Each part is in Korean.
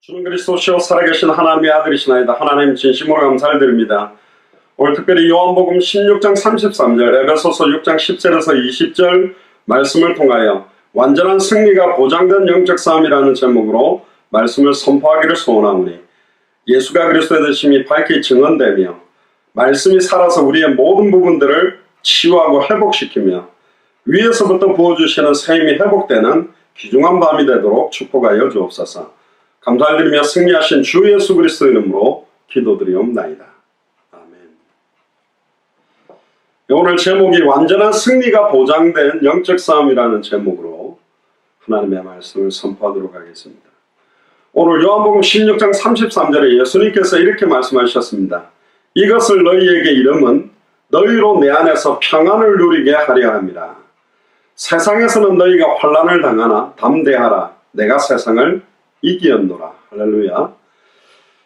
주는 그리스도시요 살아계신 하나님의 아들이시나이다. 하나님 진심으로 감사를 드립니다. 오늘 특별히 요한복음 16장 33절, 에베소서 6장 10절에서 20절 말씀을 통하여 완전한 승리가 보장된 영적 싸움이라는 제목으로 말씀을 선포하기를 소원하오니, 예수가 그리스도의 되심이 밝히 증언되며 말씀이 살아서 우리의 모든 부분들을 치유하고 회복시키며 위에서부터 부어주시는 새 힘이 회복되는 귀중한 밤이 되도록 축복하여 주옵소서. 감사드리며 승리하신 주 예수 그리스도 이름으로 기도드리옵나이다. 아멘. 오늘 제목이 완전한 승리가 보장된 영적 싸움이라는 제목으로 하나님의 말씀을 선포하도록 하겠습니다. 오늘 요한복음 16장 33절에 예수님께서 이렇게 말씀하셨습니다. 이것을 너희에게 이름은 너희로 내 안에서 평안을 누리게 하려 함이라. 세상에서는 너희가 환난을 당하나 담대하라. 내가 세상을 이기었노라. 할렐루야.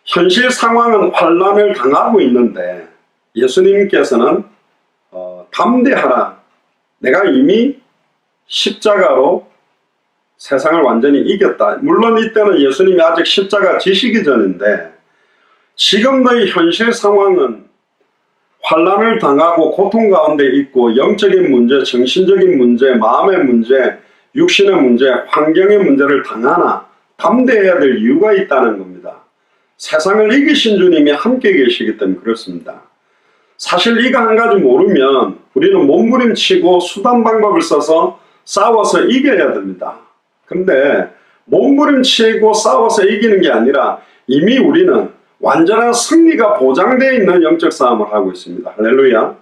현실 상황은 환난을 당하고 있는데 예수님께서는 담대하라. 내가 이미 십자가로 세상을 완전히 이겼다. 물론 이때는 예수님이 아직 십자가 지시기 전인데, 지금 너희 현실 상황은 환난을 당하고 고통 가운데 있고 영적인 문제, 정신적인 문제, 마음의 문제, 육신의 문제, 환경의 문제를 당하나 담대해야 될 이유가 있다는 겁니다. 세상을 이기신 주님이 함께 계시기 때문에 그렇습니다. 사실 이거 한 가지 모르면 우리는 몸부림치고 수단 방법을 써서 싸워서 이겨야 됩니다. 근데 몸부림치고 싸워서 이기는 게 아니라 이미 우리는 완전한 승리가 보장되어 있는 영적 싸움을 하고 있습니다. 할렐루야.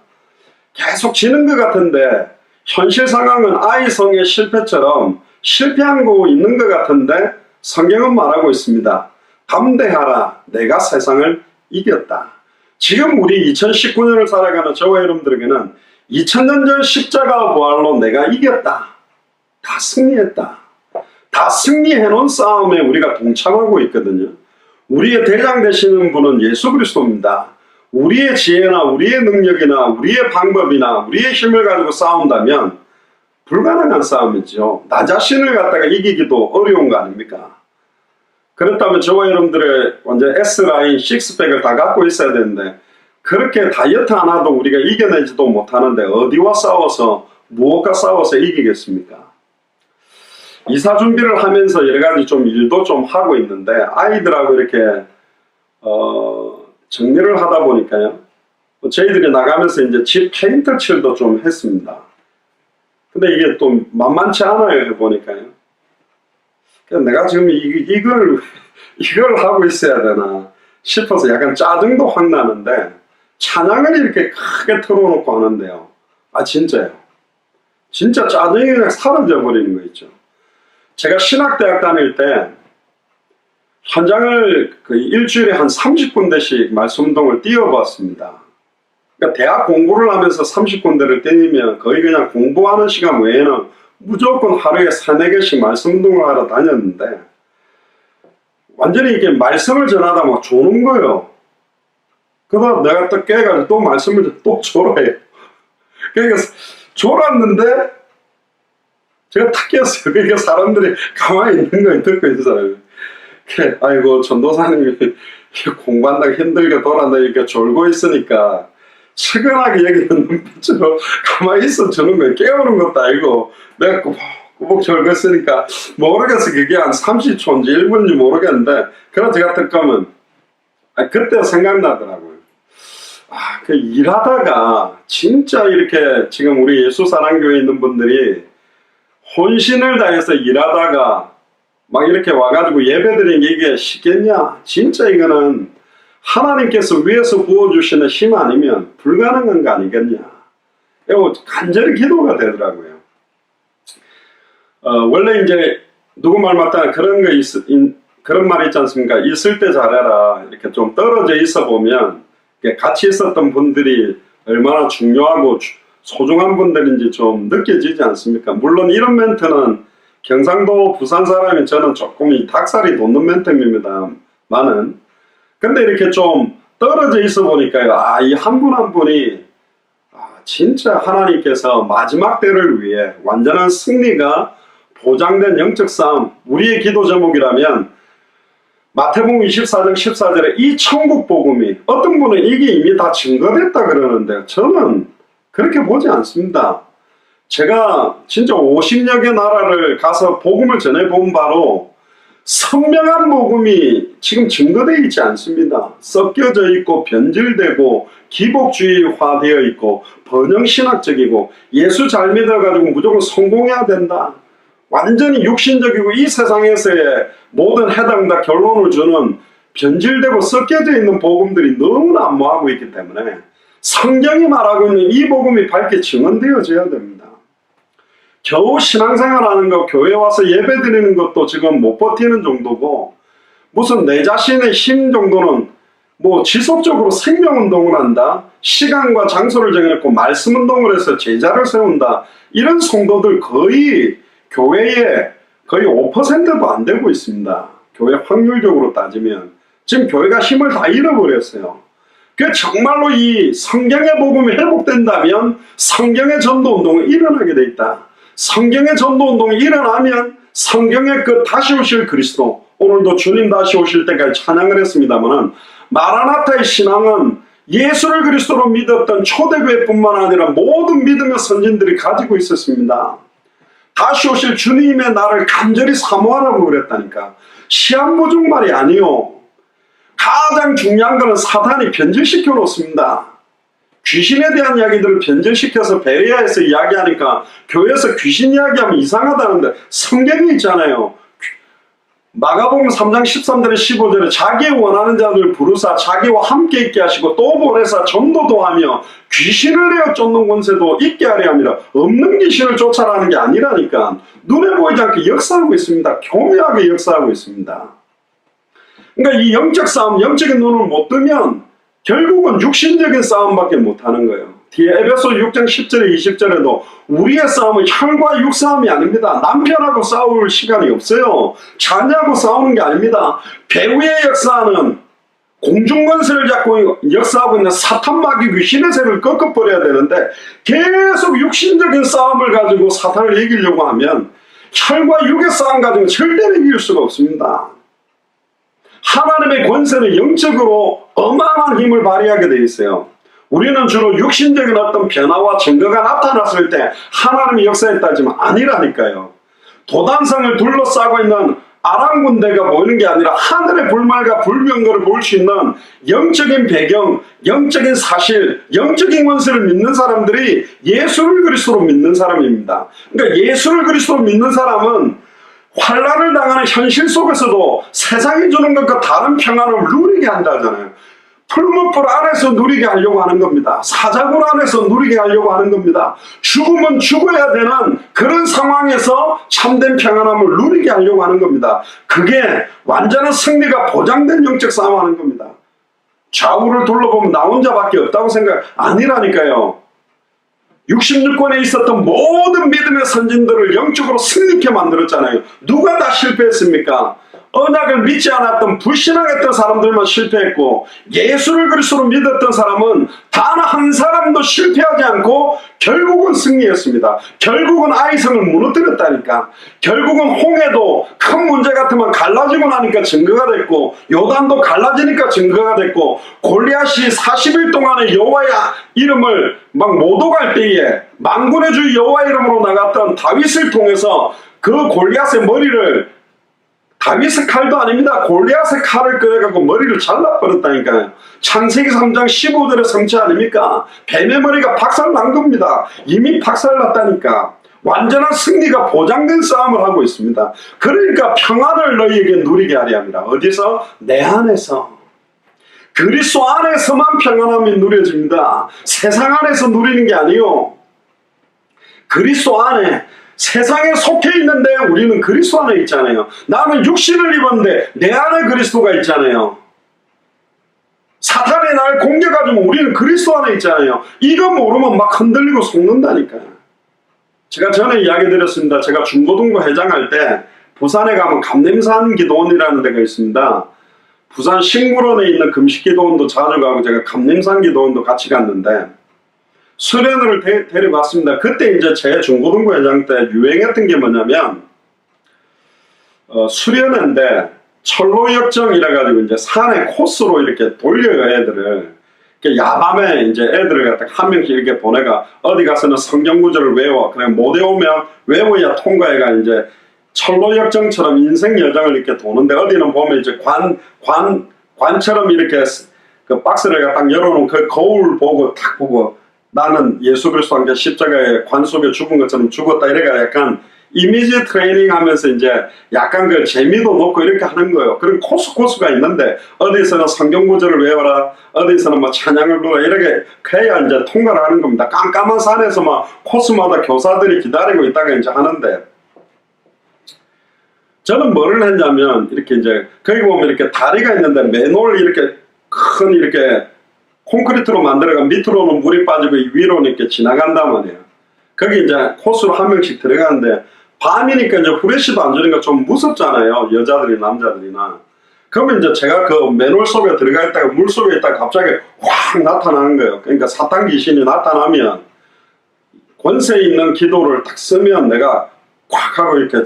계속 지는 것 같은데 현실 상황은 아이성의 실패처럼 실패하고 있는 것 같은데 성경은 말하고 있습니다. 담대하라. 내가 세상을 이겼다. 지금 우리 2019년을 살아가는 저와 여러분들에게는 2000년 전 십자가 부활로 내가 이겼다. 다 승리했다. 다 승리해놓은 싸움에 우리가 동참하고 있거든요. 우리의 대장 되시는 분은 예수 그리스도입니다. 우리의 지혜나 우리의 능력이나 우리의 방법이나 우리의 힘을 가지고 싸운다면 불가능한 싸움이죠. 나 자신을 갖다가 이기기도 어려운 거 아닙니까? 그렇다면 저와 여러분들의 완전 S라인, 식스팩을 다 갖고 있어야 되는데, 그렇게 다이어트 안 하도 우리가 이겨내지도 못하는데 어디와 싸워서, 무엇과 싸워서 이기겠습니까? 이사 준비를 하면서 여러 가지 좀 일도 좀 하고 있는데, 아이들하고 이렇게 정리를 하다 보니까요, 저희들이 나가면서 이제 집 페인트 칠도 좀 했습니다. 근데 이게 또 만만치 않아요, 해보니까요. 내가 지금 이걸 하고 있어야 되나 싶어서 약간 짜증도 확 나는데, 찬양을 이렇게 크게 틀어놓고 하는데요. 아, 진짜요. 진짜 짜증이 그냥 사라져 버리는 거 있죠. 제가 신학대학 다닐 때 현장을 일주일에 한 30군데씩 말씀운동을 뛰어봤습니다. 그러니까 대학 공부를 하면서 30군데를 뛰면 거의 그냥 공부하는 시간 외에는 무조건 하루에 3-4개씩 말씀운동을 하러 다녔는데, 완전히 이렇게 말씀을 전하다 막 조는 거예요. 그러다 내가 또 깨가지고 또 말씀을 또 졸아요. 그러니까 졸았는데 제가 탁 깼어요. 그러니까 사람들이 가만히 있는 거예요. 듣고 있는 사람이. 아이고, 전도사님이 공부한다고 힘들게 돌아다니니까 졸고 있으니까 측은하게 여기는 눈빛으로 가만히 있어 주는 거예요. 깨우는 것도 아니고, 내가 꾸벅 졸고 있으니까 모르겠어. 그게 한 30초인지 1분인지 모르겠는데, 그래서 제가 듣고는 그때 생각나더라고요. 그 일하다가 진짜 이렇게 지금 우리 예수사랑교회에 있는 분들이 혼신을 다해서 일하다가 막 이렇게 와가지고 예배드리는 게 이게 쉽겠냐? 진짜 이거는 하나님께서 위에서 부어주시는 힘 아니면 불가능한 거 아니겠냐? 이거 간절히 기도가 되더라고요. 원래 이제 누구 말 맞다나 그런 말 있지 않습니까? 있을 때 잘해라. 이렇게 좀 떨어져 있어 보면 같이 있었던 분들이 얼마나 중요하고 소중한 분들인지 좀 느껴지지 않습니까? 물론 이런 멘트는 경상도 부산 사람인 저는 조금 이 닭살이 돋는 멘트입니다만은, 근데 이렇게 좀 떨어져 있어 보니까요, 이 한 분 한 분이 진짜 하나님께서 마지막 때를 위해 완전한 승리가 보장된 영적 싸움, 우리의 기도 제목이라면 마태복음 24장 14절에 이 천국 복음이, 어떤 분은 이게 이미 다 증거됐다 그러는데 저는 그렇게 보지 않습니다. 제가 진짜 50여 개 나라를 가서 복음을 전해본 바로 선명한 복음이 지금 증거되어 있지 않습니다. 섞여져 있고 변질되고 기복주의화되어 있고 번영신학적이고 예수 잘 믿어가지고 무조건 성공해야 된다, 완전히 육신적이고 이 세상에서의 모든 해당 다 결론을 주는 변질되고 섞여져 있는 복음들이 너무 난무하고 있기 때문에 성경이 말하고 있는 이 복음이 밝게 증언되어져야 됩니다. 겨우 신앙생활하는 거, 교회 와서 예배 드리는 것도 지금 못 버티는 정도고, 무슨 내 자신의 힘 정도는 뭐 지속적으로 생명운동을 한다, 시간과 장소를 정해놓고 말씀운동을 해서 제자를 세운다, 이런 성도들 거의 교회에 거의 5%도 안 되고 있습니다. 교회 확률적으로 따지면 지금 교회가 힘을 다 잃어버렸어요. 그 정말로 이 성경의 복음이 회복된다면 성경의 전도운동은 일어나게 돼 있다. 성경의 전도운동이 일어나면 성경의 그 다시 오실 그리스도, 오늘도 주님 다시 오실 때까지 찬양을 했습니다만, 마라나타의 신앙은 예수를 그리스도로 믿었던 초대교회뿐만 아니라 모든 믿음의 선진들이 가지고 있었습니다. 다시 오실 주님의 날을 간절히 사모하라고 그랬다니까. 시한부중 말이 아니요. 가장 중요한 것은 사탄이 변질시켜 놓습니다. 귀신에 대한 이야기들을 변질시켜서 베레아에서 이야기하니까 교회에서 귀신 이야기하면 이상하다는데 성경이 있잖아요. 마가복음 3장 13절에 15절에 자기의 원하는 자들 부르사 자기와 함께 있게 하시고 또 보내사 전도도 하며 귀신을 내어 쫓는 권세도 있게 하려 함이라. 없는 귀신을 쫓아라는 게 아니라니까. 눈에 보이지 않게 역사하고 있습니다. 교묘하게 역사하고 있습니다. 그러니까 이 영적 싸움, 영적인 눈을 못 뜨면 결국은 육신적인 싸움밖에 못하는 거예요. 뒤에 에베소 6장 10절에 20절에도 우리의 싸움은 혈과 육 싸움이 아닙니다. 남편하고 싸울 시간이 없어요. 자녀하고 싸우는 게 아닙니다. 배후의 역사는 공중권세를 잡고 역사하고 있는 사탄 마귀 귀신의 세를 꺾어버려야 되는데, 계속 육신적인 싸움을 가지고 사탄을 이기려고 하면 혈과 육의 싸움 가지고 절대로 이길 수가 없습니다. 하나님의 권세는 영적으로 어마어마한 힘을 발휘하게 되어 있어요. 우리는 주로 육신적인 어떤 변화와 증거가 나타났을 때 하나님의 역사했다지만 아니라니까요. 도단성을 둘러싸고 있는 아람 군대가 보이는 게 아니라 하늘의 불말과 불병거를 볼 수 있는 영적인 배경, 영적인 사실, 영적인 권세를 믿는 사람들이 예수를 그리스도로 믿는 사람입니다. 그러니까 예수를 그리스도로 믿는 사람은 환난을 당하는 현실 속에서도 세상이 주는 것과 다른 평안을 누리게 한다잖아요. 풀무불 안에서 누리게 하려고 하는 겁니다. 사자굴 안에서 누리게 하려고 하는 겁니다. 죽으면 죽어야 되는 그런 상황에서 참된 평안함을 누리게 하려고 하는 겁니다. 그게 완전한 승리가 보장된 영적 싸움하는 겁니다. 좌우를 둘러보면 나 혼자밖에 없다고 생각 아니라니까요. 66권에 있었던 모든 믿음의 선진들을 영적으로 승리케 만들었잖아요. 누가 다 실패했습니까? 언약을 믿지 않았던 불신앙했던 사람들만 실패했고, 예수를 그리스도로 믿었던 사람은 단 한 사람도 실패하지 않고 결국은 승리했습니다. 결국은 아이성을 무너뜨렸다니까. 결국은 홍해도 큰 문제 같으면 갈라지고 나니까 증거가 됐고, 요단도 갈라지니까 증거가 됐고, 골리앗이 40일 동안에 여호와의 이름을 막 모독할 때에 만군의 주 여호와 이름으로 나갔던 다윗을 통해서 그 골리앗의 머리를, 다윗의 칼도 아닙니다. 골리앗의 칼을 꺼내갖고 머리를 잘라버렸다니까요. 창세기 3장 15절의 성취 아닙니까? 뱀의 머리가 박살난 겁니다. 이미 박살났다니까. 완전한 승리가 보장된 싸움을 하고 있습니다. 그러니까 평안을 너희에게 누리게 하려 합니다. 어디서? 내 안에서. 그리스도 안에서만 평안함이 누려집니다. 세상 안에서 누리는 게 아니요. 그리스도 안에, 세상에 속해 있는데 우리는 그리스도 안에 있잖아요. 나는 육신을 입었는데 내 안에 그리스도가 있잖아요. 사탄이 날 공격하지만 우리는 그리스도 안에 있잖아요. 이거 모르면 막 흔들리고 속는다니까요. 제가 전에 이야기 드렸습니다. 제가 중고등부 회장할 때 부산에 가면 감림산 기도원이라는 데가 있습니다. 부산 식물원에 있는 금식기도원도 자주 가고 제가 감림산 기도원도 같이 갔는데 수련회를 데려갔습니다. 그때 이제 제 중고등부 회장 때 유행했던 게 뭐냐면 수련회인데 철로역정 이래가지고 이제 산에 코스로 이렇게 돌려요, 애들을. 야밤에 이제 애들을 갖다가 한 명씩 이렇게 보내가 어디 가서는 성경 구절을 외워. 그래 못 외우면 외워야 통과해가 이제 철로역정처럼 인생 여정을 이렇게 도는데, 어디는 보면 이제 관처럼 이렇게 그 박스를 딱 열어놓은 그 거울 보고 탁 보고 나는 예수 그리스도와 함께 십자가에 관 속에 죽은 것처럼 죽었다, 이래가 약간 이미지 트레이닝 하면서 이제 약간 그 재미도 놓고 이렇게 하는 거예요. 그런 코스가 있는데, 어디서는 성경 구절을 외워라, 어디서는 뭐 찬양을 불러, 이렇게 해야 이제 통과를 하는 겁니다. 깜깜한 산에서 막 코스마다 교사들이 기다리고 있다가 이제 하는데, 저는 뭐를 했냐면, 이렇게 이제 거기 보면 이렇게 다리가 있는데 맨홀 이렇게 큰 이렇게 콘크리트로 만들어가 밑으로는 물이 빠지고 위로는 이렇게 지나간단 말이에요. 거기 이제 코스로 한 명씩 들어가는데, 밤이니까 이제 후레쉬도 안 주니까 좀 무섭잖아요, 여자들이 남자들이나. 그러면 이제 제가 그 맨홀 속에 들어가 있다가 물 속에 있다가 갑자기 확 나타나는 거예요. 그러니까 사탄 귀신이 나타나면 권세 있는 기도를 딱 쓰면 내가 꽉 하고 이렇게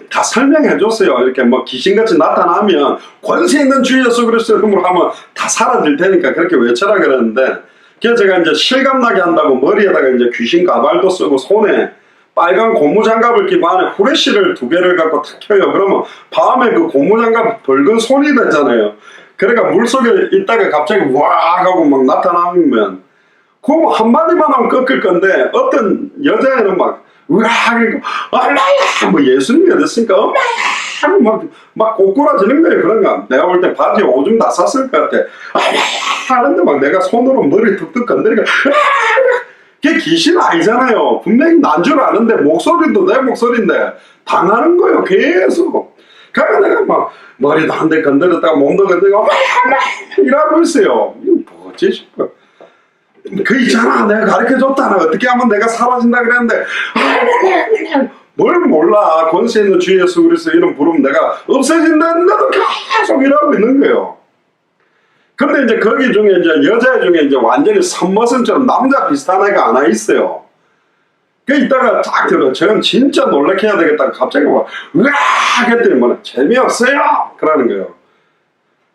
다 설명해 줬어요. 이렇게 뭐 귀신같이 나타나면 권세 있는 주 예수 그리스도의 이름으로 하면 다 사라질 테니까 그렇게 외쳐라 그랬는데, 그래서 제가 이제 실감나게 한다고 머리에다가 이제 귀신 가발도 쓰고 손에 빨간 고무장갑을 끼고 안에 후레쉬를 2개를 갖고 탁 켜요. 그러면 밤에 그 고무장갑 붉은 손이 되잖아요. 그러니까 물속에 있다가 갑자기 와 하고 막 나타나면 그거 한마디만 하면 꺾을 건데, 어떤 여자애는 막 으악 엄마야 뭐 예수님이 어딨습니까 엄마야 막 꼬꾸라지는 거예요. 그런가 내가 볼 때 바지에 오줌 다 쌌을 것 같아. 하는데 막 내가 손으로 머리 툭툭 건드리니까 그게 귀신 아니잖아요. 분명히 난 줄 아는데 목소리도 내 목소리인데 당하는 거예요, 계속. 그러니까 내가 막 머리도 한 대 건드렸다가 몸도 건드리고 이러고 있어요. 이거 뭐지 싶어. 그 있잖아, 내가 가르쳐줬잖아, 어떻게 하면 내가 사라진다 그랬는데 뭘 몰라. 권세 있는 주 예수 그리스도 이름 부르면 내가 없어진다는데도 계속 이러고 있는 거예요. 근데 이제 거기 중에 이제 여자 중에 이제 완전히 선머슴처럼 남자 비슷한 애가 하나 있어요. 그 이따가 딱 들어. 저는 진짜 놀래켜 해야 되겠다. 갑자기 막 으악 했더니 뭐냐 재미없어요 그러는 거예요.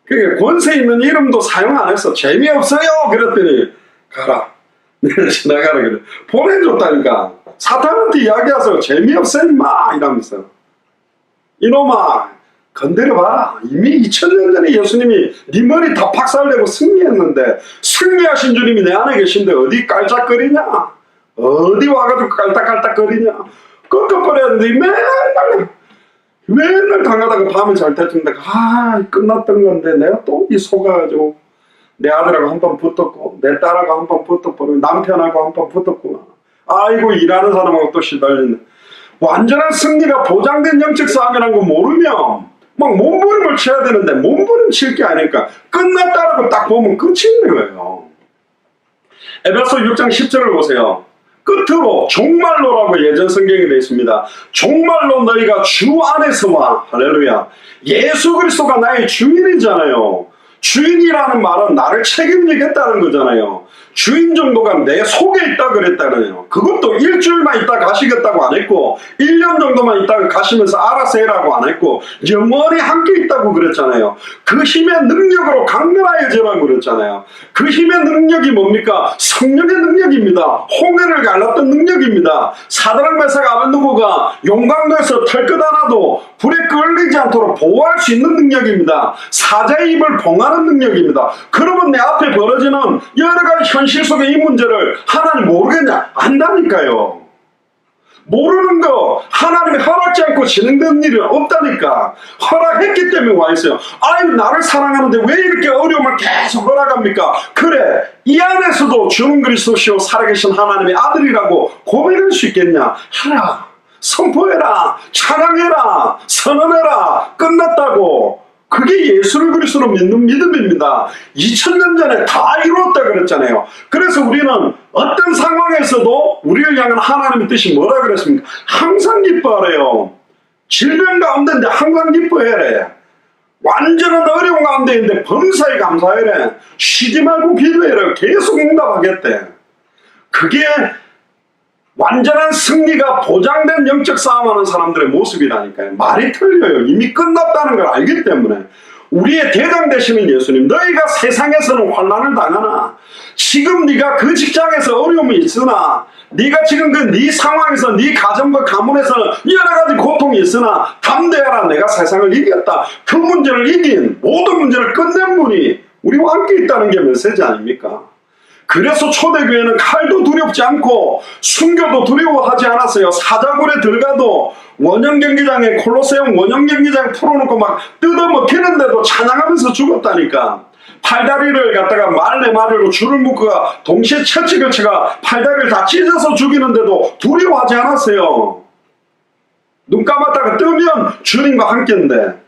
그게 권세 있는 이름도 사용 안 했어. 재미없어요 그랬더니 가라. 내가 지나가라 그래. 보내줬다니까. 사탄한테 이야기하세요. 재미없어 임마 이러면서. 이놈아 건드려봐라. 이미 2000년 전에 예수님이 네 머리 다 박살내고 승리했는데, 승리하신 주님이 내 안에 계신데 어디 깔짝거리냐, 어디 와가지고 깔딱깔딱거리냐. 꺾어버렸는데 맨날 당하다가 밤에 잘 때쯤 내가 끝났던 건데 내가 또 이 속아가지고 내 아들하고 한 번 붙었고 내 딸하고 한 번 붙었고 남편하고 한 번 붙었구나. 아이고 일하는 사람하고 또 시달리네. 완전한 승리가 보장된 영적 싸움이라는 거 모르면 막 몸부림을 쳐야 되는데 몸부림 칠 게 아니니까 끝났다라고 딱 보면 끝이 있는 거예요. 에베소 6장 10절을 보세요. 끝으로 종말로라고 예전 성경에 되어 있습니다. 종말로 너희가 주 안에서와 할렐루야 예수 그리스도가 나의 주인이잖아요. 주인이라는 말은 나를 책임지겠다는 거잖아요. 주인 정도가 내 속에 있다 그랬다네요. 그것도 일주일만 있다 가시겠다고 안 했고 1년 정도만 있다가 가시면서 알아서 해라고 안 했고 영원히 함께 있다고 그랬잖아요. 그 힘의 능력으로 강건하여지라고 그랬잖아요. 그 힘의 능력이 뭡니까? 성령의 능력입니다. 홍해를 갈랐던 능력입니다. 사드락 메삭 아벤누고가 용광로에서 털끝 하나도 불에 끌리지 않도록 보호할 수 있는 능력입니다. 사자의 입을 봉하는 능력입니다. 그러면 내 앞에 벌어지는 여러 가지 현실 속의 이 문제를 하나님 모르겠냐? 안다니까요. 모르는 거 하나님이 허락지 않고 진행되는 일은 없다니까. 허락했기 때문에 와 있어요. 아유 나를 사랑하는데 왜 이렇게 어려움을 계속 허락합니까? 그래 이 안에서도 주는 그리스도시요 살아계신 하나님의 아들이라고 고백할 수 있겠냐? 하라. 선포해라. 찬양해라. 선언해라. 끝났다고. 그게 예수를 그리스도로 믿는 믿음입니다. 2000년 전에 다 이루었다 그랬잖아요. 그래서 우리는 어떤 상황에서도 우리를 향한 하나님의 뜻이 뭐라 그랬습니까? 항상 기뻐하래요. 질병 가운데인데 항상 기뻐해래. 완전한 어려운 가운데 있는데 범사에 감사해래. 쉬지 말고 기도해라. 계속 응답하겠대. 그게 완전한 승리가 보장된 영적 싸움하는 사람들의 모습이라니까요. 말이 틀려요. 이미 끝났다는 걸 알기 때문에. 우리의 대장 되시는 예수님, 너희가 세상에서는 환난을 당하나 지금 네가 그 직장에서 어려움이 있으나 네가 지금 그 네 상황에서 네 가정과 가문에서는 여러 가지 고통이 있으나 담대하라, 내가 세상을 이겼다. 그 문제를 이긴, 모든 문제를 끝낸 분이 우리와 함께 있다는 게 메시지 아닙니까? 그래서 초대교회는 칼도 두렵지 않고 순교도 두려워하지 않았어요. 사자굴에 들어가도 원형 경기장에, 콜로세움 원형 경기장 풀어놓고 막 뜯어먹히는데도 찬양하면서 죽었다니까. 팔다리를 갖다가 말내 말로 줄을 묶고 동시에 채찍을 쳐가 팔다리를 다 찢어서 죽이는데도 두려워하지 않았어요. 눈 감았다가 뜨면 주님과 함께인데.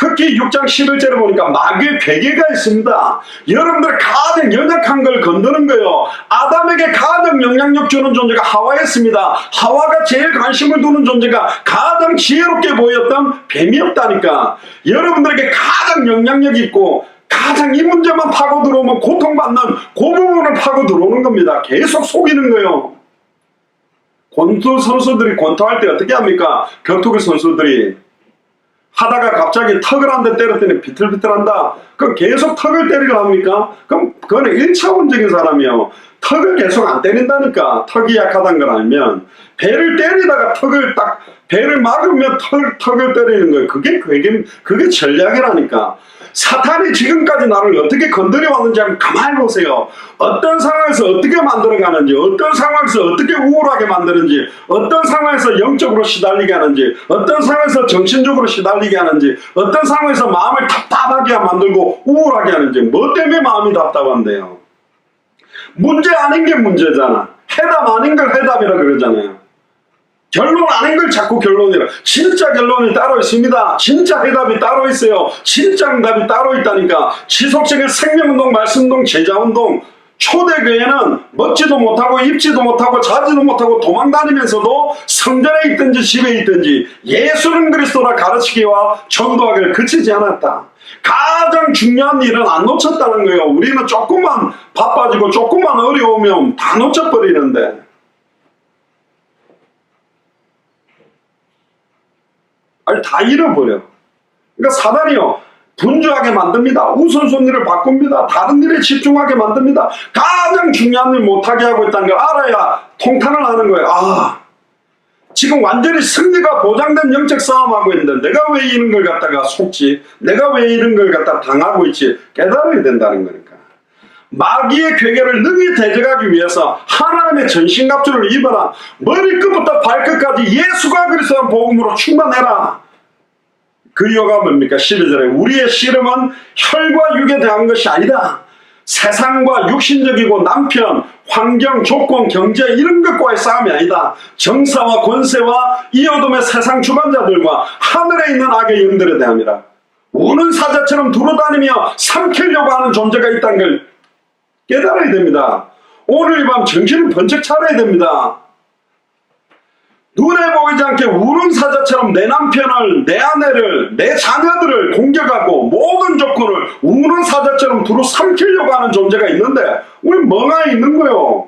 특히 6장 11절에 보니까 마귀의 괴계가 있습니다. 여러분들 가장 연약한 걸 건드는 거예요. 아담에게 가장 영향력 주는 존재가 하와였습니다. 하와가 제일 관심을 두는 존재가 가장 지혜롭게 보였던 뱀이었다니까. 여러분들에게 가장 영향력 있고 가장 이 문제만 파고 들어오면 고통받는 그 부분을 파고 들어오는 겁니다. 계속 속이는 거예요. 권투 선수들이 권투할 때 어떻게 합니까? 격투기 선수들이 하다가 갑자기 턱을 한 대 때렸더니 비틀비틀한다. 그럼 계속 턱을 때리려 합니까? 그럼 그거는 1차원적인 사람이요. 턱을 계속 안 때린다니까. 턱이 약하다는 걸 알면. 배를 때리다가 배를 막으면 턱을 때리는 거예요. 그게 전략이라니까. 사탄이 지금까지 나를 어떻게 건드려 왔는지 한번 가만히 보세요. 어떤 상황에서 어떻게 만들어가는지, 어떤 상황에서 어떻게 우울하게 만드는지, 어떤 상황에서 영적으로 시달리게 하는지, 어떤 상황에서 정신적으로 시달리게 하는지, 어떤 상황에서 마음을 답답하게 만들고 우울하게 하는지. 뭐 때문에 마음이 답답한데요? 문제 아닌 게 문제잖아. 해답 아닌 걸 해답이라 그러잖아요. 결론 아닌 걸 자꾸 결론이라. 진짜 결론이 따로 있습니다. 진짜 해답이 따로 있어요. 진짜 응답이 따로 있다니까. 지속적인 생명운동, 말씀운동, 제자운동. 초대교회는 먹지도 못하고 입지도 못하고 자지도 못하고 도망다니면서도 성전에 있든지 집에 있든지 예수는 그리스도라 가르치기와 전도하기를 그치지 않았다. 가장 중요한 일은 안 놓쳤다는 거예요. 우리는 조금만 바빠지고 조금만 어려우면 다 놓쳐버리는데. 아니, 다 잃어버려. 그러니까 사단이요, 분주하게 만듭니다. 우선순위를 바꿉니다. 다른 일에 집중하게 만듭니다. 가장 중요한 일 못하게 하고 있다는 걸 알아야 통탄을 하는 거예요. 지금 완전히 승리가 보장된 영적 싸움하고 있는데 내가 왜 이런 걸 갖다가 속지? 내가 왜 이런 걸 갖다 당하고 있지? 깨달아야 된다는 거니까. 마귀의 괴계를 능히 대적하기 위해서 하나님의 전신갑주를 입어라. 머리끝부터 발끝까지 예수가 그리스도의 복음으로 충만해라. 그 이유가 뭡니까? 12절에 우리의 씨름은 혈과 육에 대한 것이 아니다. 세상과 육신적이고 남편, 환경, 조건, 경제 이런 것과의 싸움이 아니다. 정사와 권세와 이 어둠의 세상 주관자들과 하늘에 있는 악의 영들에 대함이라. 우는 사자처럼 두루다니며 삼키려고 하는 존재가 있다는 걸 깨달아야 됩니다. 오늘 이 밤 정신을 번쩍 차려야 됩니다. 눈에 보이지 않게 우는 사자처럼 내 남편을, 내 아내를, 내 자녀들을 공격하고 모든 조건을 우는 사자처럼 두루 삼키려고 하는 존재가 있는데 우리 멍하니 있는 거예요.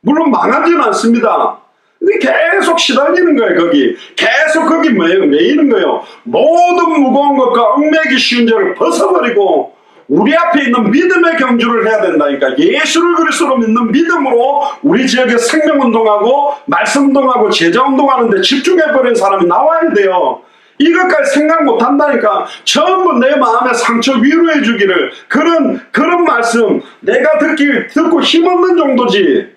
물론 망하지는 않습니다. 근데 계속 시달리는 거예요. 거기 계속 거기 매이는 거예요. 모든 무거운 것과 얽매기 쉬운 죄를 벗어버리고 우리 앞에 있는 믿음의 경주를 해야 된다니까. 예수를 그리스도로 믿는 믿음으로 우리 지역에 생명운동하고 말씀운동하고 제자운동하는데 집중해버린 사람이 나와야 돼요. 이것까지 생각 못한다니까. 전부 내 마음의 상처 위로해 주기를 그런 말씀 내가 듣고 힘없는 정도지,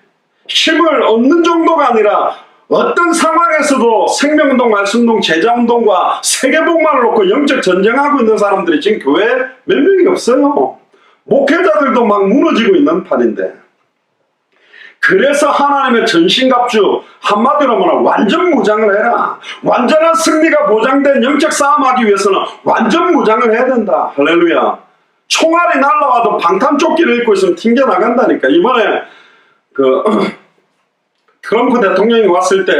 힘을 얻는 정도가 아니라 어떤 상황에서도 생명운동, 말씀운동, 제자운동과 세계복만을 놓고 영적 전쟁하고 있는 사람들이 지금 교회에 몇 명이 없어요. 목회자들도 막 무너지고 있는 판인데. 그래서 하나님의 전신갑주, 한마디로 말하면 완전 무장을 해라. 완전한 승리가 보장된 영적 싸움하기 위해서는 완전 무장을 해야 된다. 할렐루야. 총알이 날라와도 방탄조끼를 입고 있으면 튕겨나간다니까. 이번에 트럼프 대통령이 왔을 때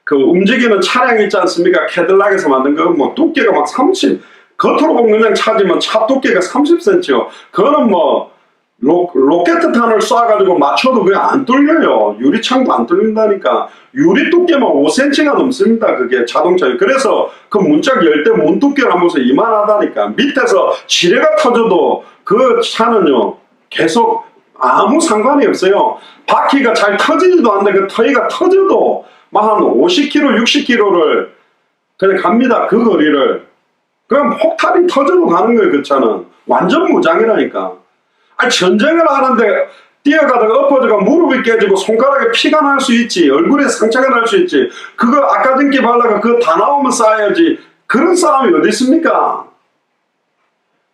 그 움직이는 차량 있지 않습니까? 캐딜락에서 만든 거 뭐 두께가 막 30, 겉으로 보면 그냥 차지만 차 두께가 30cm요. 그거는 뭐 로켓탄을 쏴가지고 맞춰도 그게 안 뚫려요. 유리창도 안 뚫린다니까. 유리 두께만 5cm가 넘습니다. 그게 자동차에. 그래서 그 문짝 열 때 문 두께를 한번 보세요. 이만하다니까. 밑에서 지뢰가 터져도 그 차는요 계속 아무 상관이 없어요. 바퀴가 잘 터지지도 않는데 그 터이가 터져도 막 한 50km, 60km를 그냥 갑니다. 그 거리를. 그럼 폭탄이 터져도 가는 거예요. 그 차는. 완전 무장이라니까. 아니, 전쟁을 하는데 뛰어가다가 엎어져가 무릎이 깨지고 손가락에 피가 날 수 있지. 얼굴에 상처가 날 수 있지. 그거 아까 전기 발라가 그거 다 나오면 쌓아야지. 그런 사람이 어디 있습니까?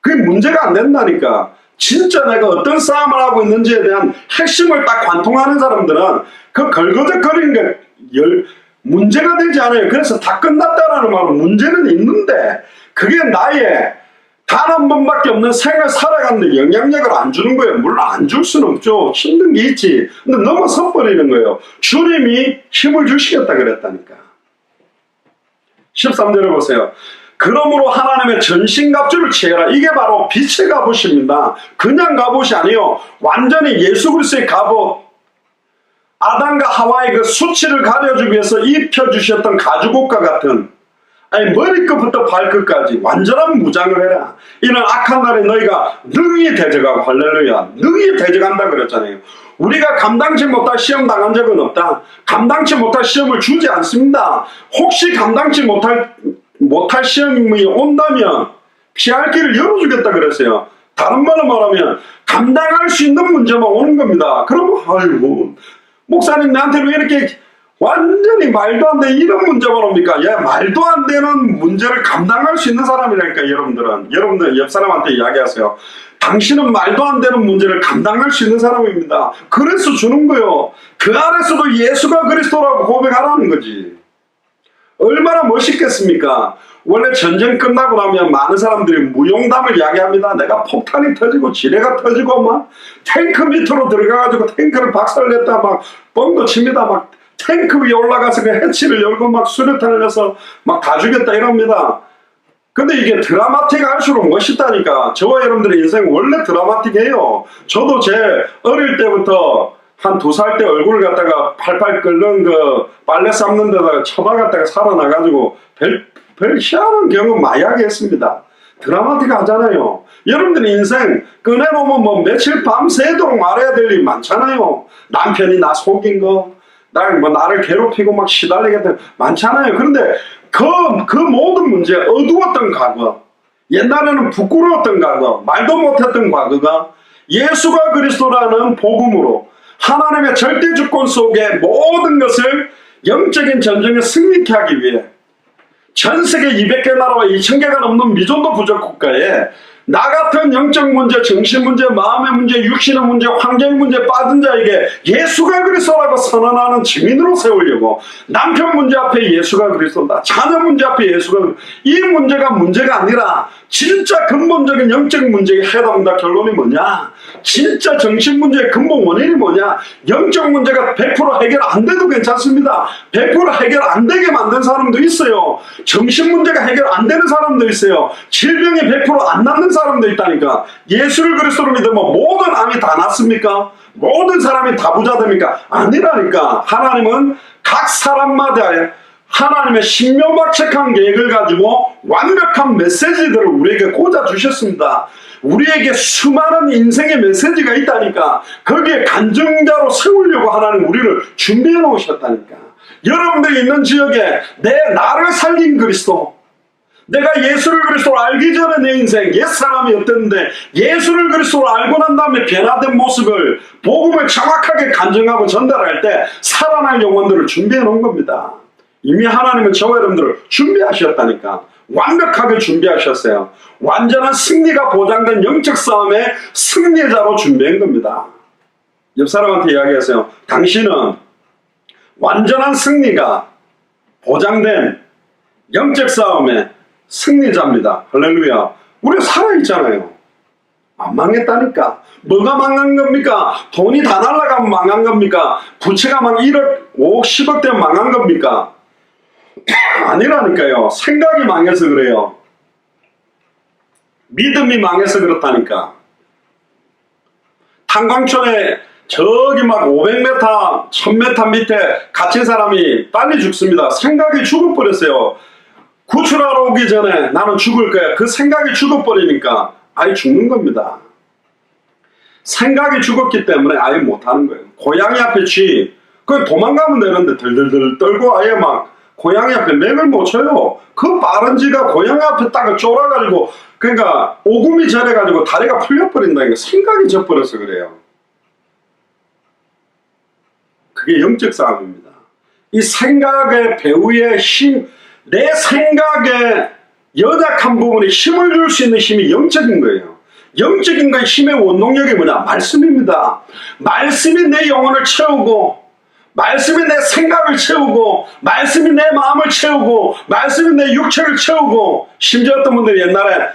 그게 문제가 안 된다니까. 진짜 내가 어떤 싸움을 하고 있는지에 대한 핵심을 딱 관통하는 사람들은 그 걸거적거리는 게 문제가 되지 않아요. 그래서 다 끝났다라는 말은 문제는 있는데 그게 나의 단 한 번밖에 없는 생을 살아가는데 영향력을 안 주는 거예요. 물론 안 줄 수는 없죠. 힘든 게 있지. 근데 넘어서 버리는 거예요. 주님이 힘을 주시겠다 그랬다니까. 13절에 보세요. 그러므로 하나님의 전신갑주를 취해라. 이게 바로 빛의 갑옷입니다. 그냥 갑옷이 아니요. 완전히 예수 그리스도의 갑옷. 아담과 하와의 그 수치를 가려주기 위해서 입혀주셨던 가죽옷과 같은, 아니 머리끝부터 발끝까지 완전한 무장을 해라. 이는 악한 날에 너희가 능히 대적하고, 할렐루야, 능히 대적한다 그랬잖아요. 우리가 감당치 못할 시험 당한 적은 없다. 감당치 못할 시험을 주지 않습니다. 혹시 감당치 못할 시험이 온다면 피할 길을 열어주겠다 그랬어요. 다른 말로 말하면 감당할 수 있는 문제만 오는 겁니다. 그러면 아이고 목사님 나한테 왜 이렇게 완전히 말도 안 되는 이런 문제만 옵니까? 예, 말도 안 되는 문제를 감당할 수 있는 사람이라니까. 여러분들 옆 사람한테 이야기하세요. 당신은 말도 안 되는 문제를 감당할 수 있는 사람입니다. 그래서 주는 거요. 그 안에서도 예수가 그리스도라고 고백하라는 거지. 얼마나 멋있겠습니까? 원래 전쟁 끝나고 나면 많은 사람들이 무용담을 이야기합니다. 내가 폭탄이 터지고 지뢰가 터지고 막 탱크 밑으로 들어가가지고 탱크를 박살냈다 막 뻥도 칩니다. 막 탱크 위에 올라가서 그 해치를 열고 막 수류탄을 내서 막 다 죽였다 이럽니다. 근데 이게 드라마틱할수록 멋있다니까. 저와 여러분들의 인생 원래 드라마틱해요. 저도 제 어릴 때부터 한 2살 때 얼굴을 갖다가 팔팔 끓는 그 빨래 삶는 데다가 쳐박았다가 살아나가지고 별 희한한 경험 많이 하게 했습니다. 드라마틱 하잖아요. 여러분들 인생 꺼내놓으면 뭐 며칠 밤새도록 말해야 될 일이 많잖아요. 남편이 나 속인 거, 나를 괴롭히고 막 시달리겠다 많잖아요. 그런데 그 모든 문제, 어두웠던 과거, 옛날에는 부끄러웠던 과거, 말도 못했던 과거가 예수가 그리스도라는 복음으로 하나님의 절대 주권 속에 모든 것을 영적인 전쟁에 승리케 하기 위해 전 세계 200개 나라와 2000개가 넘는 미존도 부족 국가에 나 같은 영적 문제, 정신 문제, 마음의 문제, 육신의 문제, 환경 문제 빠진 자에게 예수가 그리스도라고 선언하는 증인으로 세우려고, 남편 문제 앞에 예수가 그리스도다, 자녀 문제 앞에 예수가, 이 문제가 문제가 아니라 진짜 근본적인 영적 문제의 해답이다. 결론이 뭐냐? 진짜 정신 문제의 근본 원인이 뭐냐? 영적 문제가 100% 해결 안 돼도 괜찮습니다. 100% 해결 안 되게 만든 사람도 있어요. 정신 문제가 해결 안 되는 사람도 있어요. 질병이 100% 안 낫는 사람도 있다니까. 예수를 그리스도로 믿으면 모든 암이 다 낫습니까? 모든 사람이 다 부자 됩니까? 아니라니까. 하나님은 각 사람마다 하나님의 신명박책한 계획을 가지고 완벽한 메시지들을 우리에게 꽂아주셨습니다. 우리에게 수많은 인생의 메시지가 있다니까. 거기에 간증자로 세우려고 하나님 우리를 준비해 놓으셨다니까. 여러분들이 있는 지역에 나를 살린 그리스도, 내가 예수를 그리스도로 알기 전에 내 인생 옛사람이 어땠는데 예수를 그리스도로 알고 난 다음에 변화된 모습을, 복음을 정확하게 간증하고 전달할 때 살아날 영혼들을 준비해 놓은 겁니다. 이미 하나님은 저와 여러분들을 준비하셨다니까. 완벽하게 준비하셨어요. 완전한 승리가 보장된 영적 싸움의 승리자로 준비한 겁니다. 옆 사람한테 이야기하세요. 당신은 완전한 승리가 보장된 영적 싸움의 승리자입니다. 할렐루야. 우리가 살아있잖아요. 안 망했다니까. 뭐가 망한 겁니까? 돈이 다 날아가면 망한 겁니까? 부채가 막 1억, 5억, 10억 되면 망한 겁니까? 아니라니까요. 생각이 망해서 그래요. 믿음이 망해서 그렇다니까. 한광촌에 저기 막 500m, 1000m 밑에 갇힌 사람이 빨리 죽습니다. 생각이 죽어버렸어요. 구출하러 오기 전에 나는 죽을 거야. 그 생각이 죽어버리니까 아예 죽는 겁니다. 생각이 죽었기 때문에 아예 못하는 거예요. 고양이 앞에 쥐, 그 도망가면 되는데 들들들 떨고 아예 막 고양이 앞에 맥을 못 쳐요. 그 빠른 쥐가 고양이 앞에 딱 쫄아가지고, 그러니까 오금이 저래가지고 다리가 풀려버린다니까. 생각이 져버려서 그래요. 그게 영적 싸움입니다. 이 생각의 배후의 힘, 내 생각의 연약한 부분에 힘을 줄 수 있는 힘이 영적인 거예요. 영적인 거의 힘의 원동력이 뭐냐? 말씀입니다. 말씀이 내 영혼을 채우고, 말씀이 내 생각을 채우고, 말씀이 내 마음을 채우고, 말씀이 내 육체를 채우고, 심지어 어떤 분들이 옛날에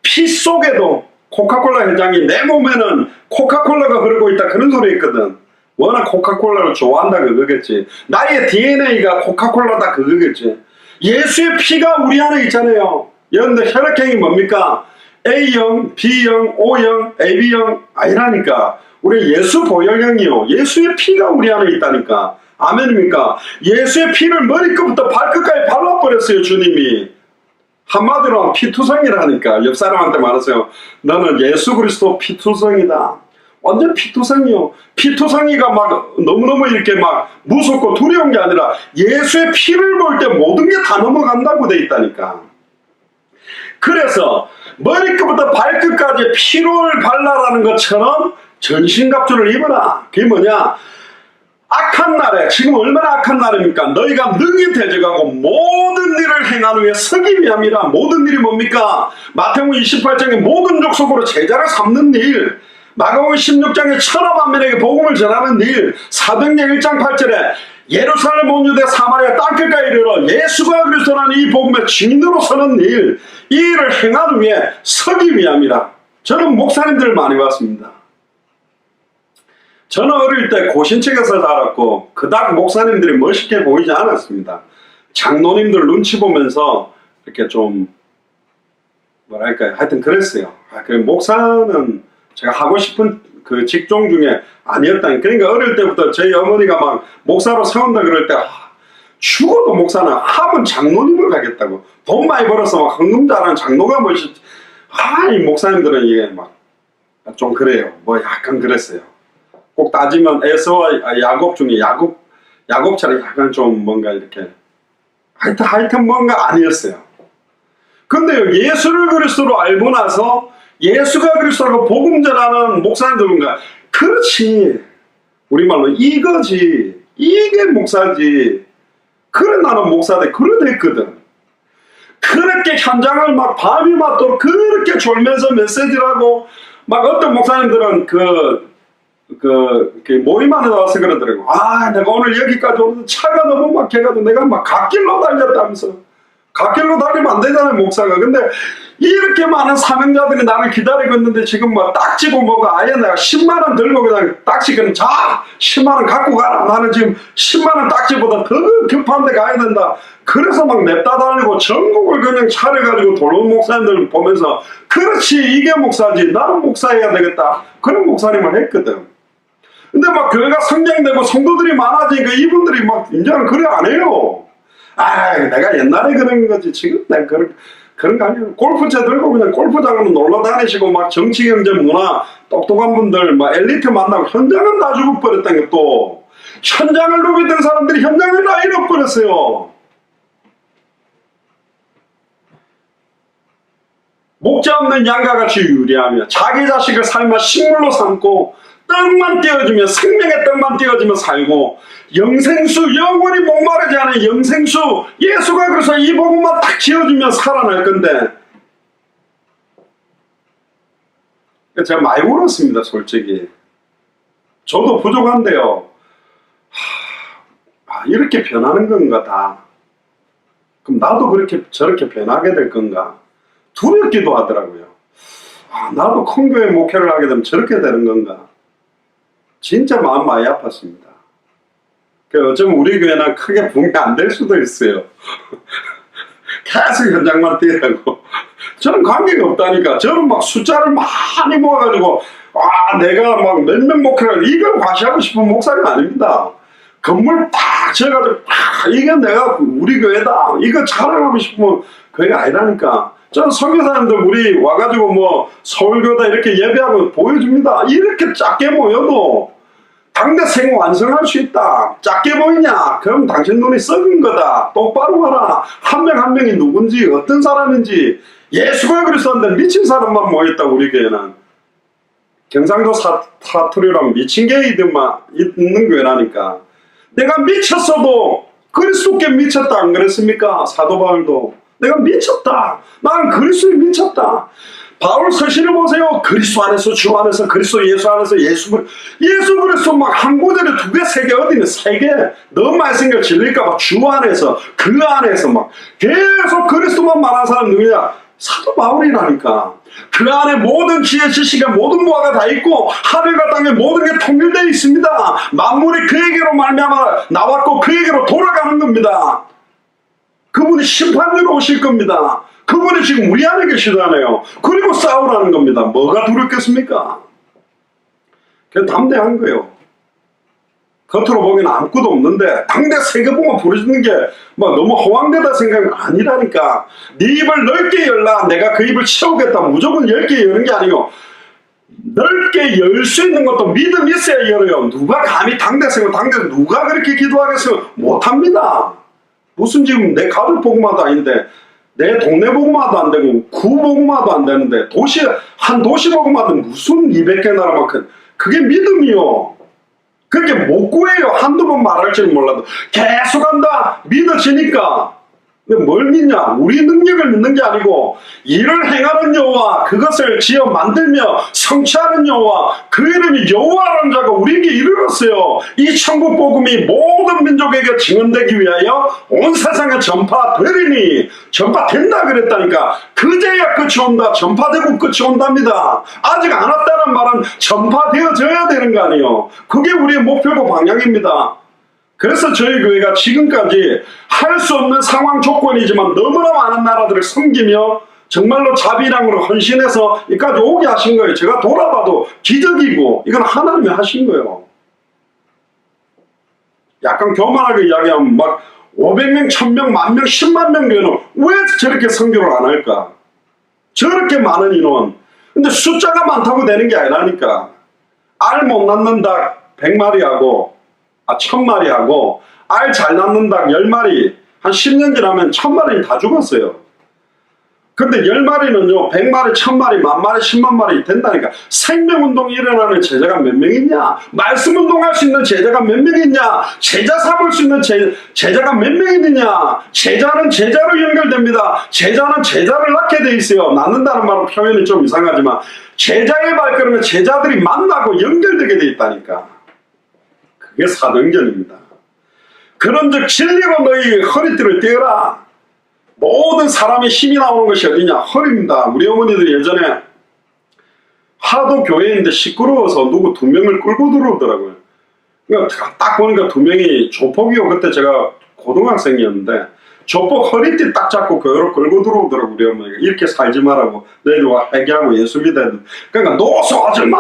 피 속에도 코카콜라 회장이 내 몸에는 코카콜라가 흐르고 있다 그런 소리 했거든. 워낙 코카콜라를 좋아한다 그거겠지. 나의 DNA가 코카콜라다 그거겠지. 예수의 피가 우리 안에 있잖아요. 여러분들 혈액형이 뭡니까? A형, B형, O형, AB형 아니라니까. 우리 예수 보혈형이요. 예수의 피가 우리 안에 있다니까. 아멘입니까? 예수의 피를 머리끝부터 발끝까지 발라버렸어요, 주님이. 한마디로 피투성이라니까. 옆 사람한테 말하세요. 너는 예수 그리스도 피투성이다. 완전 피투성이요. 피투성이가 막 너무너무 이렇게 막 무섭고 두려운 게 아니라 예수의 피를 볼 때 모든 게 다 넘어간다고 돼 있다니까. 그래서 머리끝부터 발끝까지 피를 발라라는 것처럼 전신갑주를 입어라. 그게 뭐냐? 악한 날에, 지금 얼마나 악한 날입니까? 너희가 능히 대적하고 모든 일을 행한 후에 서기 위함이라. 모든 일이 뭡니까? 마태복음 28장에 모든 족속으로 제자를 삼는 일, 마가복음 16장에 천하 만민에게 복음을 전하는 일, 사도행전 1장 8절에 예루살렘 온 유대 사마리아 땅끝까지 이르러 예수가 그리스도라는 이 복음의 증인으로 서는 일, 이 일을 행한 후에 서기 위함이라. 저는 목사님들을 많이 봤습니다. 저는 어릴 때 고신책에서 자랐고 그닥 목사님들이 멋있게 보이지 않았습니다. 장로님들 눈치 보면서 이렇게 좀 뭐랄까요, 하여튼 그랬어요. 그래, 목사는 제가 하고 싶은 그 직종 중에 아니었다니. 그러니까 어릴 때부터 저희 어머니가 막 목사로 세운다 그럴 때 죽어도 목사는 하면 장로님을 가겠다고. 돈 많이 벌어서 막 헌금 잘하는 장로가 멋있지. 이 목사님들은 이게 막 좀 그래요. 뭐 약간 그랬어요. 꼭 따지면 에서와 야곱 중에 야곱처럼 약간 좀 뭔가 이렇게 하여튼 뭔가 아니었어요. 근데요, 예수를 그리스도로 알고 나서 예수가 그리스도라고 복음 전하는 목사님들인가, 그렇지, 우리말로 이거지, 이게 목사지. 그래, 나는 목사대 그래 됐거든. 그렇게 현장을 막 밤이 맞도록 그렇게 졸면서 메시지를 하고, 막 어떤 목사님들은 그 모임안에 나와서 그러더라고. 내가 오늘 여기까지 오면서 차가 너무 막혀가지고 내가 막 갓길로 달렸다면서. 갓길로 달리면 안 되잖아요, 목사가. 근데 이렇게 많은 사명자들이 나를 기다리고 있는데 지금 뭐 딱지고 뭐가 아예 내가 10만원 들고 그냥 딱지 그냥 10만원 갖고 가라. 나는 지금 10만원 딱지보다 더 급한 데 가야 된다. 그래서 막 냅다 달리고 전국을 그냥 차려가지고 돌아온 목사님들 보면서 그렇지, 이게 목사지, 나는 목사해야 되겠다. 그런 목사님을 했거든. 근데 막 교회가 성장되고 성도들이 많아지니까 이분들이 막 이제는 그래 안 해요. 내가 옛날에 그런 거지. 지금 내가 그런 거 아니에요. 골프채 들고 그냥 골프장으로 놀러 다니시고 막 정치, 경제, 문화 똑똑한 분들 막 엘리트 만나고 현장은 다 죽어버렸다니까. 또 현장을 누비던 사람들이 현장을 다 잃어버렸어요. 목자 없는 양과 같이 유리하며 자기 자식을 삶아 식물로 삼고 떡만 띄워주며 생명의 떡만 띄워주며 살고 영생수, 영원히 목마르지 않은 영생수, 예수가 그래서 이 복음만 딱 지어주면 살아날 건데. 제가 많이 울었습니다, 솔직히. 저도 부족한데요. 이렇게 변하는 건가 다. 그럼 나도 저렇게 변하게 될 건가. 두렵기도 하더라고요. 나도 큰 교회 목회를 하게 되면 저렇게 되는 건가. 진짜 마음 많이 아팠습니다. 어쩌면 우리 교회는 크게 붕이 안 될 수도 있어요. 계속 현장만 뛰라고. 저는 관계가 없다니까. 저는 막 숫자를 많이 모아가지고 내가 막 몇몇 목회를 이걸 과시하고 싶은 목사가 아닙니다. 건물 딱 지어가지고 이게 내가 우리 교회다 이거 자랑하고 싶으면 교회가 아니라니까. 저는 선교사님들 우리 와가지고 뭐 서울교다 이렇게 예배하고 보여줍니다. 이렇게 작게 모여도 당대 생 완성할 수 있다. 작게 보이냐? 그럼 당신 눈이 썩은 거다. 똑바로 봐라. 한 명 한 명이 누군지 어떤 사람인지. 예수가 그리스도인데 미친 사람만 모였다. 우리 교회는 경상도 사투리랑 미친 개이들만 있는 교회라니까. 내가 미쳤어도 그리스도께 미쳤다 안 그랬습니까? 사도 바울도 내가 미쳤다. 나는 그리스도에 미쳤다. 바울 서신을 보세요. 그리스도 안에서 주 안에서 그리스도 예수 안에서 예수 그리스도 막 한 구절에 두 개 세 개 어디는 세 개 너무 많이 생겨 질릴까 봐 주 안에서 그 안에서 막 계속 그리스도만 말하는 사람 누구냐? 사도 바울이라니까. 그 안에 모든 지혜 지식의 모든 무화가 다 있고 하늘과 땅의 모든 게 통일되어 있습니다. 만물이 그에게로 말미암아 나왔고 그에게로 돌아가는 겁니다. 그분이 심판으로 오실 겁니다. 그분이 지금 우리 안에 계시잖아요. 그리고 싸우라는 겁니다. 뭐가 두렵겠습니까? 그냥 담대한 거예요. 겉으로 보기에는 아무것도 없는데 당대 세계봉을 부르짖는 게 뭐 너무 허황되다 생각은 아니라니까. 네 입을 넓게 열라. 내가 그 입을 채우겠다. 무조건 10개 여는 게 아니고 넓게 열 수 있는 것도 믿음이 있어야 열어요. 누가 감히 당대 생각 당대 누가 그렇게 기도하겠어요? 못합니다. 무슨 지금 내 가족 복음화도 아닌데 내 동네 복음화도 안 되고 구 복음화도 안 되는데 한 도시 복음화도 무슨 200개 나라만큼 그게 믿음이요. 그렇게 못 구해요. 한두 번 말할 줄 몰라도 계속 한다. 믿어지니까. 근데 뭘 믿냐? 우리 능력을 믿는 게 아니고 일을 행하는 여호와 그것을 지어 만들며 성취하는 여호와 그 이름이 여호와라는 자가 우리에게 이르렀어요. 이 천국 복음이 모든 민족에게 증언되기 위하여 온 세상에 전파되리니 전파된다 그랬다니까. 그제야 끝이 온다. 전파되고 끝이 온답니다. 아직 안 왔다는 말은 전파되어져야 되는 거 아니에요. 그게 우리의 목표고 방향입니다. 그래서 저희 교회가 지금까지 할 수 없는 상황 조건이지만 너무나 많은 나라들을 섬기며 정말로 자비랑으로 헌신해서 여기까지 오게 하신 거예요. 제가 돌아봐도 기적이고 이건 하나님이 하신 거예요. 약간 교만하게 이야기하면 막 500명, 1000명, 10,000명, 10만 명 교회는 왜 저렇게 선교를 안 할까? 저렇게 많은 인원. 근데 숫자가 많다고 되는 게 아니라니까. 알 못 낳는 닭 100마리하고 1000마리하고 알 잘 낳는 닭 10마리 한 10년 지나면 1000마리는 다 죽었어요. 근데 10마리는요 100마리, 1000마리, 10,000마리, 10만 마리 된다니까. 생명운동이 일어나는 제자가 몇 명 있냐? 말씀운동할 수 있는 제자가 몇 명 있냐? 제자 삼을 수 있는 제자가 몇 명 있느냐? 제자는 제자로 연결됩니다. 제자는 제자를 낳게 돼 있어요. 낳는다는 말은 표현이 좀 이상하지만 제자의 발걸음에 제자들이 만나고 연결되게 돼 있다니까. 그게 사도행전입니다. 그런즉 진리로 너희 허리띠를 떼어라. 모든 사람의 힘이 나오는 것이 어디냐? 허리입니다. 우리 어머니들이 예전에 하도 교회인데 시끄러워서 누구 2명을 끌고 들어오더라고요. 그러니까 딱 보니까 2명이 조폭이요. 그때 제가 고등학생이었는데 조폭 허리띠 딱 잡고 교회로 끌고 들어오더라고요. 우리 어머니가. 이렇게 살지 말라고. 너희들과 회개하고 예수 믿어야 돼. 그러니까 노소 아줌마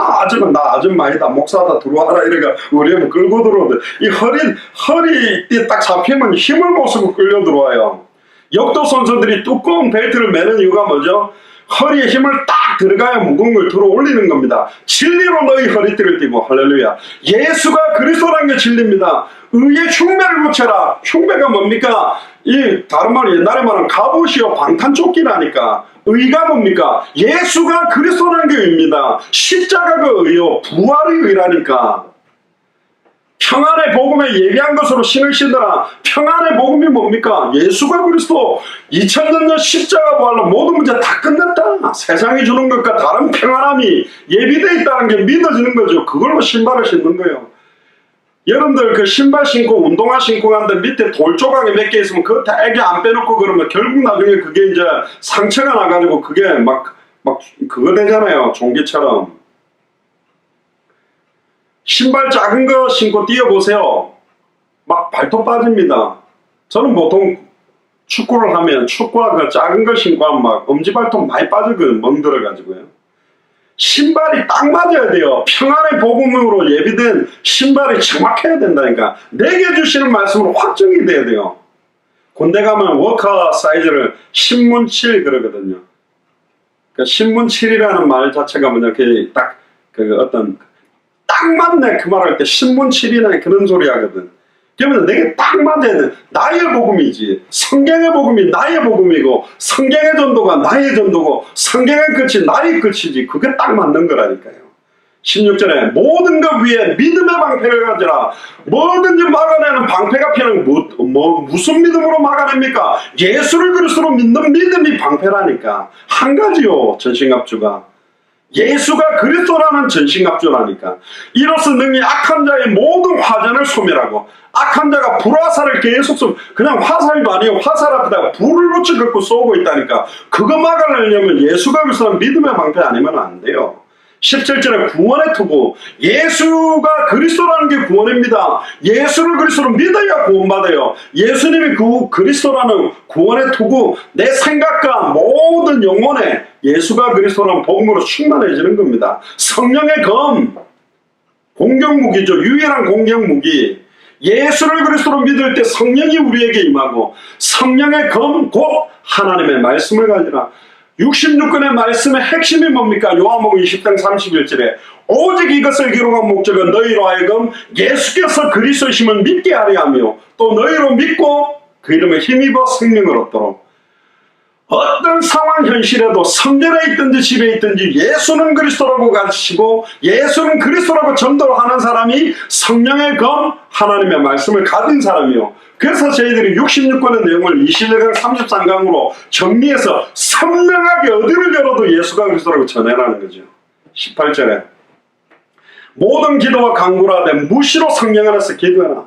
나 아줌마이다 목사다 들어와라 이래가 우리 어머니 끌고 들어오더라고요. 이 허리띠 딱 잡히면 힘을 못 쓰고 끌려 들어와요. 역도 선수들이 두꺼운 벨트를 매는 이유가 뭐죠? 허리에 힘을 딱 들어가야 무거운 걸 들어 올리는 겁니다. 진리로 너희 허리띠를 띠고 할렐루야. 예수가 그리스도라는 게 진리입니다. 의의 흉배를 붙여라. 흉배가 뭡니까? 이 다른 말로 옛날에 말하는 갑옷이요 방탄조끼라니까. 의가 뭡니까? 예수가 그리스도라는 게 의입니다. 십자가가 의요 부활의 의라니까. 평안의 복음에 예비한 것으로 신을 신더라. 평안의 복음이 뭡니까? 예수가 그리스도 2000년 전 십자가 부활로 모든 문제 다 끝냈다. 세상이 주는 것과 다른 평안함이 예비되어 있다는 게 믿어지는 거죠. 그걸로 신발을 신는 거예요. 여러분들 그 신발 신고 운동화 신고 가는데 밑에 돌 조각이 몇 개 있으면 그거 다 애기 안 빼놓고 그러면 결국 나중에 그게 이제 상처가 나가지고 그게 막 그거 되잖아요. 종기처럼. 신발 작은 거 신고 뛰어보세요. 막 발톱 빠집니다. 저는 보통 축구를 하면 축구화 그 작은 거 신고 하면 막 엄지발톱 많이 빠지거든요. 멍들어가지고요. 신발이 딱 맞아야 돼요. 평안의 복음으로 예비된 신발이 정확해야 된다니까. 내게 주시는 말씀으로 확정이 돼야 돼요. 군대 가면 워커 사이즈를 신문7 그러거든요. 그러니까 신문7이라는 말 자체가 뭐냐, 딱 맞네 그 말할 때 신문7이나 그런 소리 하거든. 그러면 내게 딱 맞아야 돼. 나의 복음이지. 성경의 복음이 나의 복음이고, 성경의 전도가 나의 전도고, 성경의 끝이 나의 끝이지. 그게 딱 맞는 거라니까요. 16절에 모든 것 위에 믿음의 방패를 가지라. 뭐든지 막아내는 방패가 필요한 무슨 믿음으로 막아냅니까? 예수를 그리스도로 믿는 믿음이 방패라니까. 한 가지요, 전신갑주가. 예수가 그리스도라는 전신갑주라니까. 이로써 능히 악한 자의 모든 화전을 소멸하고, 악한 자가 불화살을 계속 쏘면, 그냥 화살도 아니고 화살 앞에다가 불을 붙여 갖고 쏘고 있다니까. 그거 막아내려면 예수가 그리스도라는 믿음의 방패 아니면 안 돼요. 17절에 구원의 투구. 예수가 그리스도라는 게 구원입니다. 예수를 그리스도로 믿어야 구원받아요. 예수님이 그리스도라는 구원의 투구, 내 생각과 모든 영혼에 예수가 그리스도라는 복음으로 충만해지는 겁니다. 성령의 검, 공격무기죠. 유일한 공격무기. 예수를 그리스도로 믿을 때 성령이 우리에게 임하고, 성령의 검 곧 하나님의 말씀을 가지라. 66권의 말씀의 핵심이 뭡니까? 요한복음 20장 31절에 오직 이것을 기록한 목적은 너희로 하여금 예수께서 그리스도이심을 믿게 하려 하며, 또 너희로 믿고 그 이름에 힘입어 생명을 얻도록. 어떤 상황 현실에도 성전에 있든지 집에 있든지 예수는 그리스도라고 가르치고 예수는 그리스도라고 전도를 하는 사람이 성령의 검 하나님의 말씀을 가진 사람이요. 그래서 저희들이 66권의 내용을 21강 33강으로 정리해서 선명하게 어디를 열어도 예수가 그리스도라고 전해라는 거죠. 18절에 모든 기도와 간구를 하되 무시로 성령 안에서 기도해라.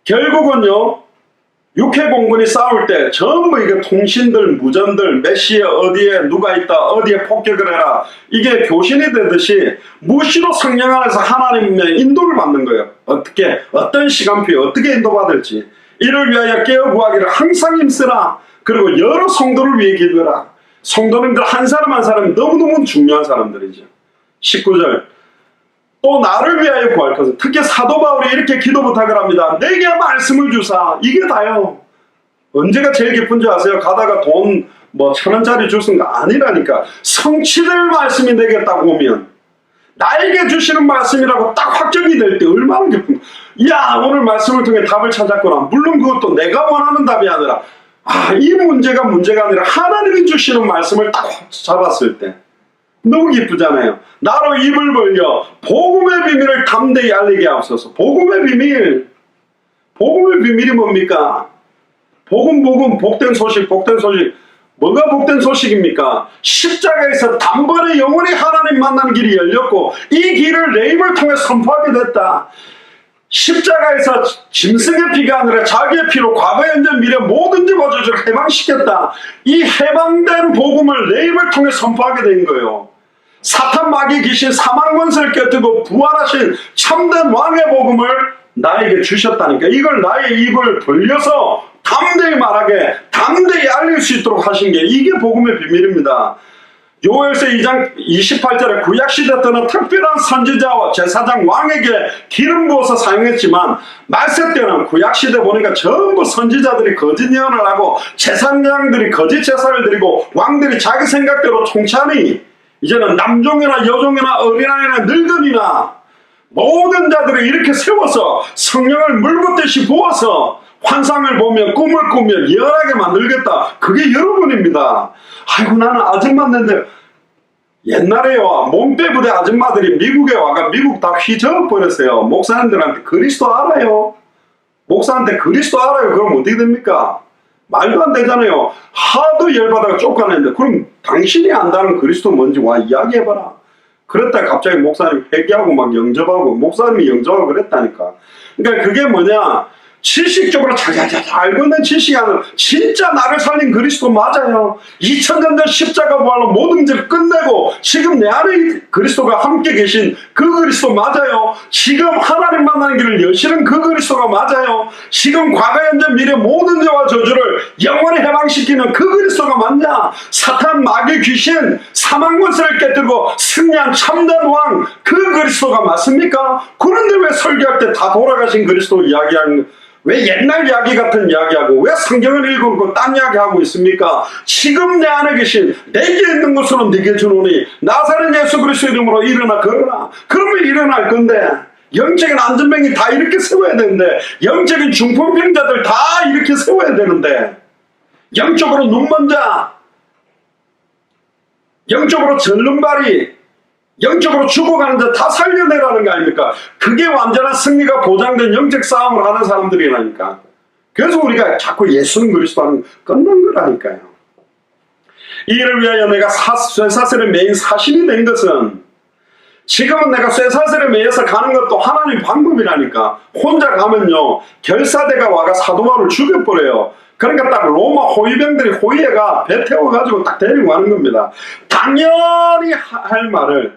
결국은요, 육해공군이 싸울 때 전부 이게 통신들, 무전들, 몇 시에 어디에 누가 있다, 어디에 폭격을 해라, 이게 교신이 되듯이 무시로 성령 안에서 하나님의 인도를 받는 거예요. 어떻게, 어떤 시간표에 어떻게 인도받을지. 이를 위하여 깨어 구하기를 항상 힘쓰라. 그리고 여러 성도를 위해 기도해라. 성도님들 한 사람 한 사람이 너무너무 중요한 사람들이죠. 19절 또 나를 위하여 구할 것은, 특히 사도 바울이 이렇게 기도 부탁을 합니다. 내게 말씀을 주사. 이게 다요. 언제가 제일 기쁜지 아세요? 가다가 돈 1,000원짜리 주신 거 아니라니까. 성취될 말씀이 내게 딱 오면, 나에게 주시는 말씀이라고 딱 확정이 될 때 얼마나 기쁜가. 야, 오늘 말씀을 통해 답을 찾았구나. 물론 그것도 내가 원하는 답이 아니라, 이 문제가 아니라 하나님이 주시는 말씀을 딱 잡았을 때 너무 기쁘잖아요. 나로 입을 벌려 복음의 비밀을 담대히 알리게 하옵소서. 복음의 비밀. 복음의 비밀이 뭡니까? 복음, 복된 소식. 뭐가 복된 소식입니까? 십자가에서 단번에 영원히 하나님 만나는 길이 열렸고, 이 길을 내 입을 통해 선포하게 됐다. 십자가에서 짐승의 피가 아니라 자기의 피로 과거, 현재, 미래 모든 저주를 해방시켰다. 이 해방된 복음을 내 입을 통해 선포하게 된 거예요. 사탄, 마귀, 귀신, 사망 권세를 꿰뜨고 부활하신 참된 왕의 복음을 나에게 주셨다니까. 이걸 나의 입을 벌려서 담대히 말하게, 담대히 알릴 수 있도록 하신 게, 이게 복음의 비밀입니다. 요엘서 2장 28절에 구약시대 때는 특별한 선지자와 제사장, 왕에게 기름 부어서 사용했지만, 말세 때는 구약시대 보니까 전부 선지자들이 거짓 예언을 하고 제사장들이 거짓 제사를 드리고 왕들이 자기 생각대로 통치하니, 이제는 남종이나 여종이나 어린아이나 늙은이나 모든 자들을 이렇게 세워서 성령을 물붓듯이 부어서 환상을 보며 꿈을 꾸며 예언하게 만들겠다. 그게 여러분입니다. 아이고, 나는 아줌마인데. 옛날에요, 몸빼부대 아줌마들이 미국에 와가 미국 다 휘저어버렸어요. 목사님들한테 그리스도 알아요? 목사한테 그리스도 알아요? 그럼 어떻게 됩니까? 말도 안 되잖아요. 하도 열받아가 쫓겨냈는데, 그럼 당신이 안다는 그리스도 뭔지 와 이야기해봐라. 그랬다 갑자기 목사님 회개하고 막 영접하고, 목사님이 영접하고 그랬다니까. 그러니까 그게 뭐냐, 지식적으로 자자자 알고 있는 지식이 아니라 진짜 나를 살린 그리스도 맞아요. 2000년 전 십자가 부활로 모든 문제를 끝내고 지금 내 안에 그리스도가 함께 계신 그 그리스도 맞아요. 지금 하나님 만나는 길을 여시는 그 그리스도가 맞아요. 지금 과거, 현재, 미래 모든 죄와 저주를 영원히 해방시키는 그 그리스도가 맞냐? 사탄, 마귀, 귀신, 사망 권세를 깨뜨리고 승리한 참된 왕, 그 그리스도가 맞습니까? 그런데 왜 설교할 때 다 돌아가신 그리스도 이야기하는 거, 왜 옛날 이야기 같은 이야기하고 왜 성경을 읽고 딴 이야기하고 있습니까? 지금 내 안에 계신 내게 있는 것으로 네게 주노니 나사렛 예수 그리스도 이름으로 일어나 걸어라. 그러면 일어날 건데 영적인 안전병이 다 이렇게 세워야 되는데, 영적인 중풍병자들 다 이렇게 세워야 되는데, 영적으로 눈먼 자, 영적으로 절름발이, 영적으로 죽어가는 자 다 살려내라는 거 아닙니까? 그게 완전한 승리가 보장된 영적 싸움을 하는 사람들이라니까. 그래서 우리가 자꾸 예수는 그리스도 하는 끝난 거라니까요. 이 일을 위하여 내가 쇠사슬에 매인 사신이 된 것은, 지금은 내가 쇠사슬에 매여서 가는 것도 하나님 방법이라니까. 혼자 가면요 결사대가 와가 사도 바울을 죽여버려요. 그러니까 딱 로마 호위병들이 호위해가 배 태워가지고 딱 데리고 가는 겁니다. 당연히 할 말을,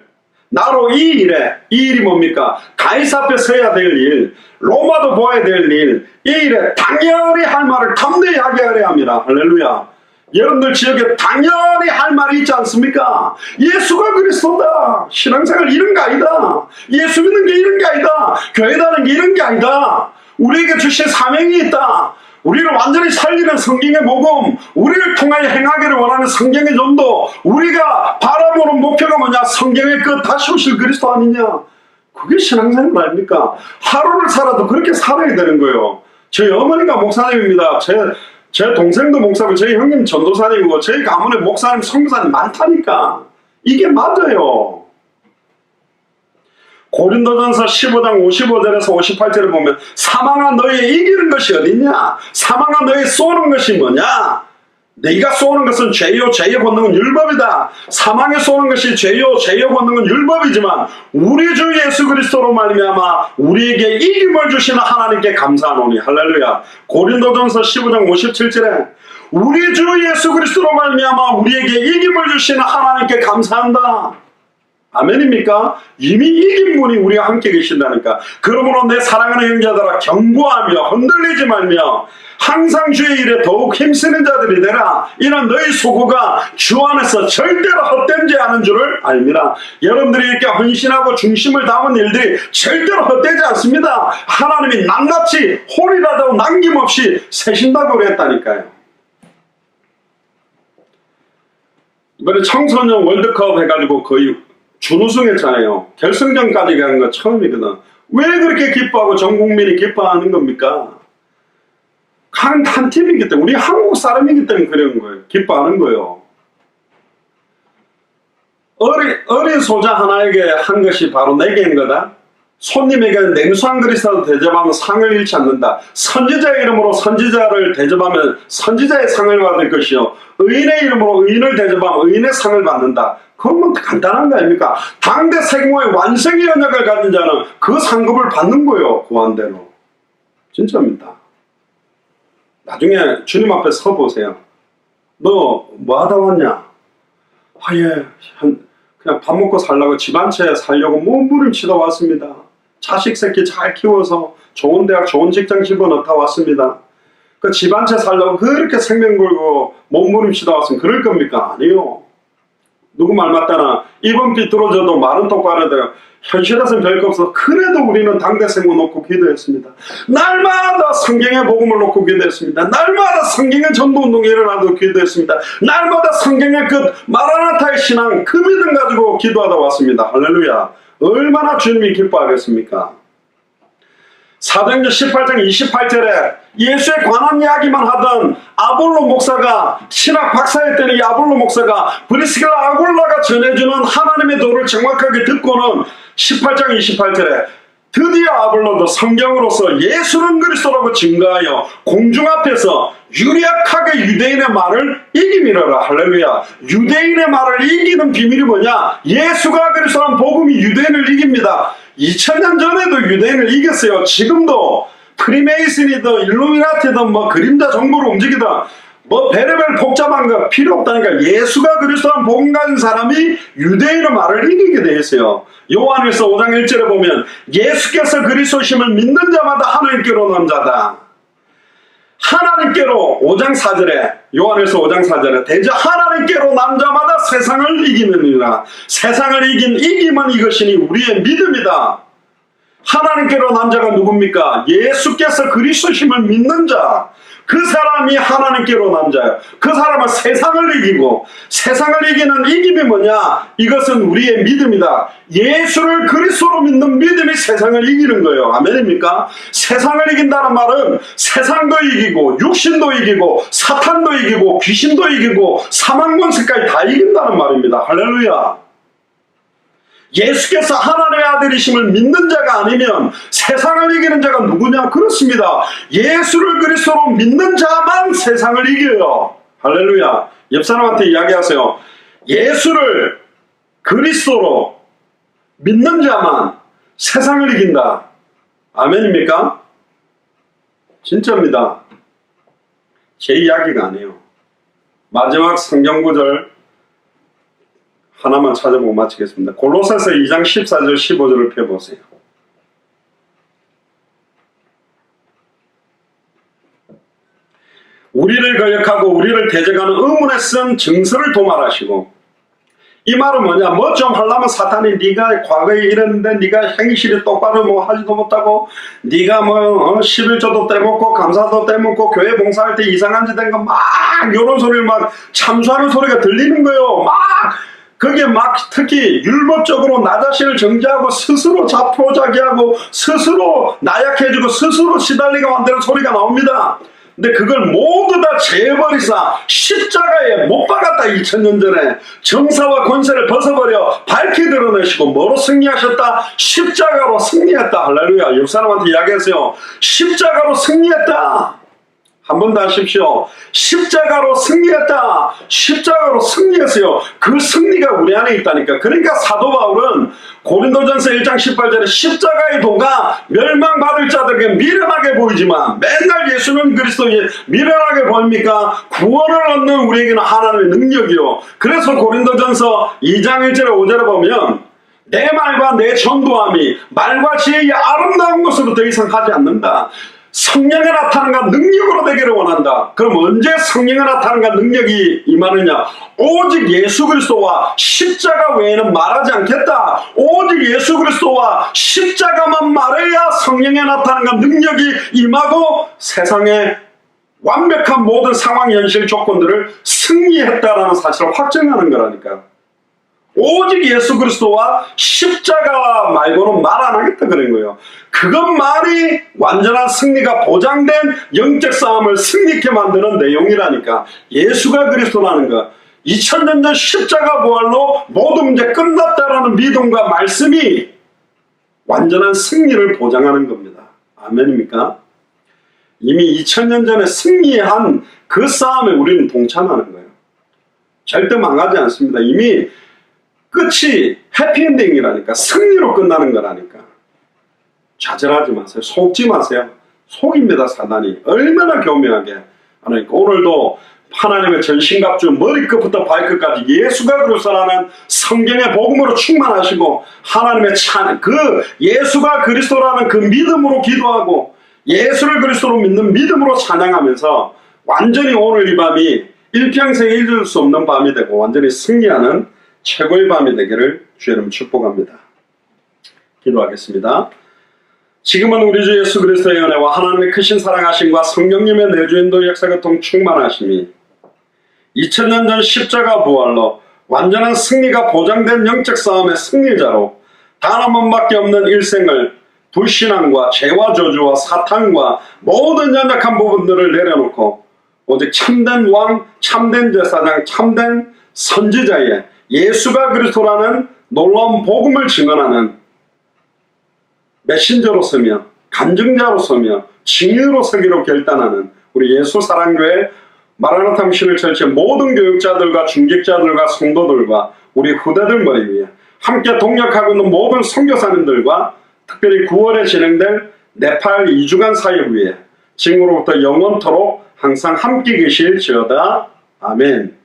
나로 이 일이 뭡니까? 가이사 앞에 서야 될 일, 로마도 보아야 될 일, 이 일에 당연히 할 말을 담대히 하게 하려 합니다. 할렐루야. 여러분들 지역에 당연히 할 말이 있지 않습니까? 예수가 그리스도다. 신앙생활 이런 게 아니다. 예수 믿는 게 이런 게 아니다. 교회 다니는 게 이런 게 아니다. 우리에게 주신 사명이 있다. 우리를 완전히 살리는 성경의 복음, 우리를 통하여 행하기를 원하는 성경의 전도, 우리가 바라보는 목표가 뭐냐? 성경의 끝 다시 오실 그리스도 아니냐? 그게 신앙생활 아닙니까? 하루를 살아도 그렇게 살아야 되는 거예요. 저희 어머니가 목사님입니다. 제 동생도 목사고 저희 형님 전도사님이고 저희 가문에 목사님 선교사님 많다니까. 이게 맞아요. 고린도전서 15장 55절에서 58절을 보면 사망아 너희 이기는 것이 어딨냐? 사망아 너희 쏘는 것이 뭐냐? 네가 쏘는 것은 죄요 죄의 권능은 율법이다. 사망에 쏘는 것이 죄요 죄의 권능은 율법이지만 우리 주 예수 그리스도로 말미암아 우리에게 이김을 주시는 하나님께 감사하노니. 할렐루야. 고린도전서 15장 57절에 우리 주 예수 그리스도로 말미암아 우리에게 이김을 주시는 하나님께 감사한다. 아멘입니까? 이미 이긴 분이 우리와 함께 계신다니까. 그러므로 내 사랑하는 형제들아 경고하며 흔들리지 말며 항상 주의 일에 더욱 힘쓰는 자들이 되라. 이는 너희 소고가 주 안에서 절대로 헛되지 않은 줄을 알미라. 여러분들이 이렇게 헌신하고 중심을 담은 일들이 절대로 헛되지 않습니다. 하나님이 낱낱이 홀이라도 남김없이 세신다고 그랬다니까요. 이번에 청소년 월드컵 해가지고 거의 준우승했잖아요. 결승전까지 간 거 처음이거든. 왜 그렇게 기뻐하고 전 국민이 기뻐하는 겁니까? 한 팀이기 때문에, 우리 한국 사람이기 때문에 그런 거예요. 기뻐하는 거예요. 어린 소자 하나에게 한 것이 바로 내게 한 거다. 손님에게 냉수 한 그릇이라도 대접하면 상을 잃지 않는다. 선지자의 이름으로 선지자를 대접하면 선지자의 상을 받을 것이요 의인의 이름으로 의인을 대접하면 의인의 상을 받는다. 그건 간단한 거 아닙니까? 당대 생모의 완성의 연약을 가진 자는 그 상급을 받는 거예요. 고한대로. 진짜입니다. 나중에 주님 앞에 서보세요. 너 뭐 하다 왔냐? 그냥 밥 먹고 살려고 집 한 채 살려고 몸부림치다 왔습니다. 자식 새끼 잘 키워서 좋은 대학 좋은 직장 집어넣다 왔습니다. 그 집 한 채 살려고 그렇게 생명 걸고 몸부림치다 왔으면 그럴 겁니까? 아니요. 누구 말 맞다나 입은 삐뚤어져도 말은 똑바로 돼요. 현실에서는 별거 없어. 그래도 우리는 당대생모 놓고 기도했습니다. 날마다 성경의 복음을 놓고 기도했습니다. 날마다 성경의 전도운동이 일어나도 기도했습니다. 날마다 성경의 끝 마라나타의 신앙 그 믿음 가지고 기도하다 왔습니다. 할렐루야. 얼마나 주님이 기뻐하겠습니까? 사도행전 18장 28절에 예수에 관한 이야기만 하던 아볼로 목사가, 신학 박사였던 이 아볼로 목사가 브리스길라 아굴라가 전해주는 하나님의 도를 정확하게 듣고는 18장 28절에 드디어 아볼로도 성경으로서 예수는 그리스도라고 증거하여 공중 앞에서 유력하게 유대인의 말을 이기미러라. 할렐루야. 유대인의 말을 이기는 비밀이 뭐냐? 예수가 그리스도라는 복음이 유대인을 이깁니다. 2000년 전에도 유대인을 이겼어요. 지금도 프리메이슨이든 일루미나티든 뭐 그림자 정보로 움직이든 뭐 베레벨 복잡한 거 필요 없다니까. 예수가 그리스도라는 복음 가진 사람이 유대인의 말을 이기게 돼 있어요. 요한일서 5장 1절에 보면 예수께서 그리스도심을 믿는 자마다 하나님께로 난 자다. 하나님께로 5장 4절에 요한일서 5장 4절에 대저 하나님께로 난 자마다 세상을 이기느니라. 세상을 이김은 이것이니 우리의 믿음이다. 하나님께로 난 자가 누굽니까? 예수께서 그리스도심을 믿는 자. 그 사람이 하나님께로 난 자예요. 그 사람은 세상을 이기고, 세상을 이기는 이김이 뭐냐? 이것은 우리의 믿음이다. 예수를 그리스도로 믿는 믿음이 세상을 이기는 거예요. 아멘입니까? 세상을 이긴다는 말은 세상도 이기고, 육신도 이기고, 사탄도 이기고, 귀신도 이기고, 사망권세까지 다 이긴다는 말입니다. 할렐루야. 예수께서 하나님의 아들이심을 믿는 자가 아니면 세상을 이기는 자가 누구냐? 그렇습니다. 예수를 그리스도로 믿는 자만 세상을 이겨요. 할렐루야. 옆 사람한테 이야기하세요. 예수를 그리스도로 믿는 자만 세상을 이긴다. 아멘입니까? 진짜입니다. 제 이야기가 아니에요. 마지막 성경 구절 하나만 찾아보고 마치겠습니다. 골로새서 2장 14절 15절을 펴보세요. 우리를 거역하고 우리를 대적하는 의문에 쓴 증서를 도말하시고, 이 말은 뭐냐? 뭐 좀 하려면 사탄이 네가 과거에 이랬는데 네가 행실이 똑바로 뭐 하지도 못하고, 네가 뭐 11조도 떼먹고 감사도 떼먹고 교회 봉사할 때 이상한 짓 된 거 막 이런 소리를 막 참수하는 소리가 들리는 거예요. 막 그게 막 특히 율법적으로 나 자신을 정죄하고 스스로 자포자기하고 스스로 나약해지고 스스로 시달리게 만드는 소리가 나옵니다. 근데 그걸 모두 다 제해버리사 십자가에 못 박았다. 2000년 전에 정사와 권세를 벗어버려 밝히 드러내시고 뭐로 승리하셨다? 십자가로 승리했다. 할렐루야. 옆 사람한테 이야기하세요. 십자가로 승리했다. 한 번 더 하십시오. 십자가로 승리했다. 십자가로 승리했어요. 그 승리가 우리 안에 있다니까. 그러니까 사도 바울은 고린도전서 1장 18절에 십자가의 도가 멸망받을 자들에게 미련하게 보이지만 맨날 예수는 그리스도에 미련하게 보입니까? 구원을 얻는 우리에게는 하나님의 능력이요. 그래서 고린도전서 2장 1절에 5절에 보면 내 말과 내 전도함이 말과 지혜의 아름다운 것으로 더 이상 하지 않는다. 성령의 나타남과 능력으로 되기를 원한다. 그럼 언제 성령의 나타남과 능력이 임하느냐? 오직 예수 그리스도와 십자가 외에는 말하지 않겠다. 오직 예수 그리스도와 십자가만 말해야 성령의 나타남과 능력이 임하고 세상의 완벽한 모든 상황, 현실, 조건들을 승리했다라는 사실을 확정하는 거라니까. 오직 예수 그리스도와 십자가 말고는 말 안 하겠다 그런 거예요. 그것만이 완전한 승리가 보장된 영적 싸움을 승리케 만드는 내용이라니까. 예수가 그리스도라는 것, 2000년 전 십자가 부활로 모든 문제 끝났다라는 믿음과 말씀이 완전한 승리를 보장하는 겁니다. 아멘입니까? 이미 2000년 전에 승리한 그 싸움에 우리는 동참하는 거예요. 절대 망하지 않습니다. 이미 끝이 해피엔딩이라니까. 승리로 끝나는 거라니까. 좌절하지 마세요. 속지 마세요. 속입니다. 사단이 얼마나 교묘하게 하니까. 오늘도 하나님의 전신갑주 머리끝부터 발끝까지 예수가 그리스도라는 성경의 복음으로 충만하시고 하나님의 그 예수가 그리스도라는 그 믿음으로 기도하고 예수를 그리스도로 믿는 믿음으로 찬양하면서 완전히 오늘 이 밤이 일평생에 잊을 수 없는 밤이 되고 완전히 승리하는 최고의 밤이 되기를 주의 이름으로 축복합니다. 기도하겠습니다. 지금은 우리 주 예수 그리스도의 은혜와 하나님의 크신 사랑하심과 성령님의 내주인도 역사교통 충만하심이 2000년 전 십자가 부활로 완전한 승리가 보장된 영적 싸움의 승리자로 단 한 번밖에 없는 일생을 불신앙과 죄와 저주와 사탄과 모든 연약한 부분들을 내려놓고 오직 참된 왕, 참된 제사장, 참된 선지자의 예수가 그리스도라는 놀라운 복음을 증언하는 메신저로서며 간증자로서며 증인으로 서기로 결단하는 우리 예수사랑교회 마라나타 미션을 철치의 모든 교육자들과 중직자들과 성도들과 우리 후대들 머리 위에 함께 동역하고 있는 모든 선교사님들과 특별히 9월에 진행될 네팔 2주간 사역 위에 지금으로부터 영원토록 항상 함께 계실지어다. 아멘.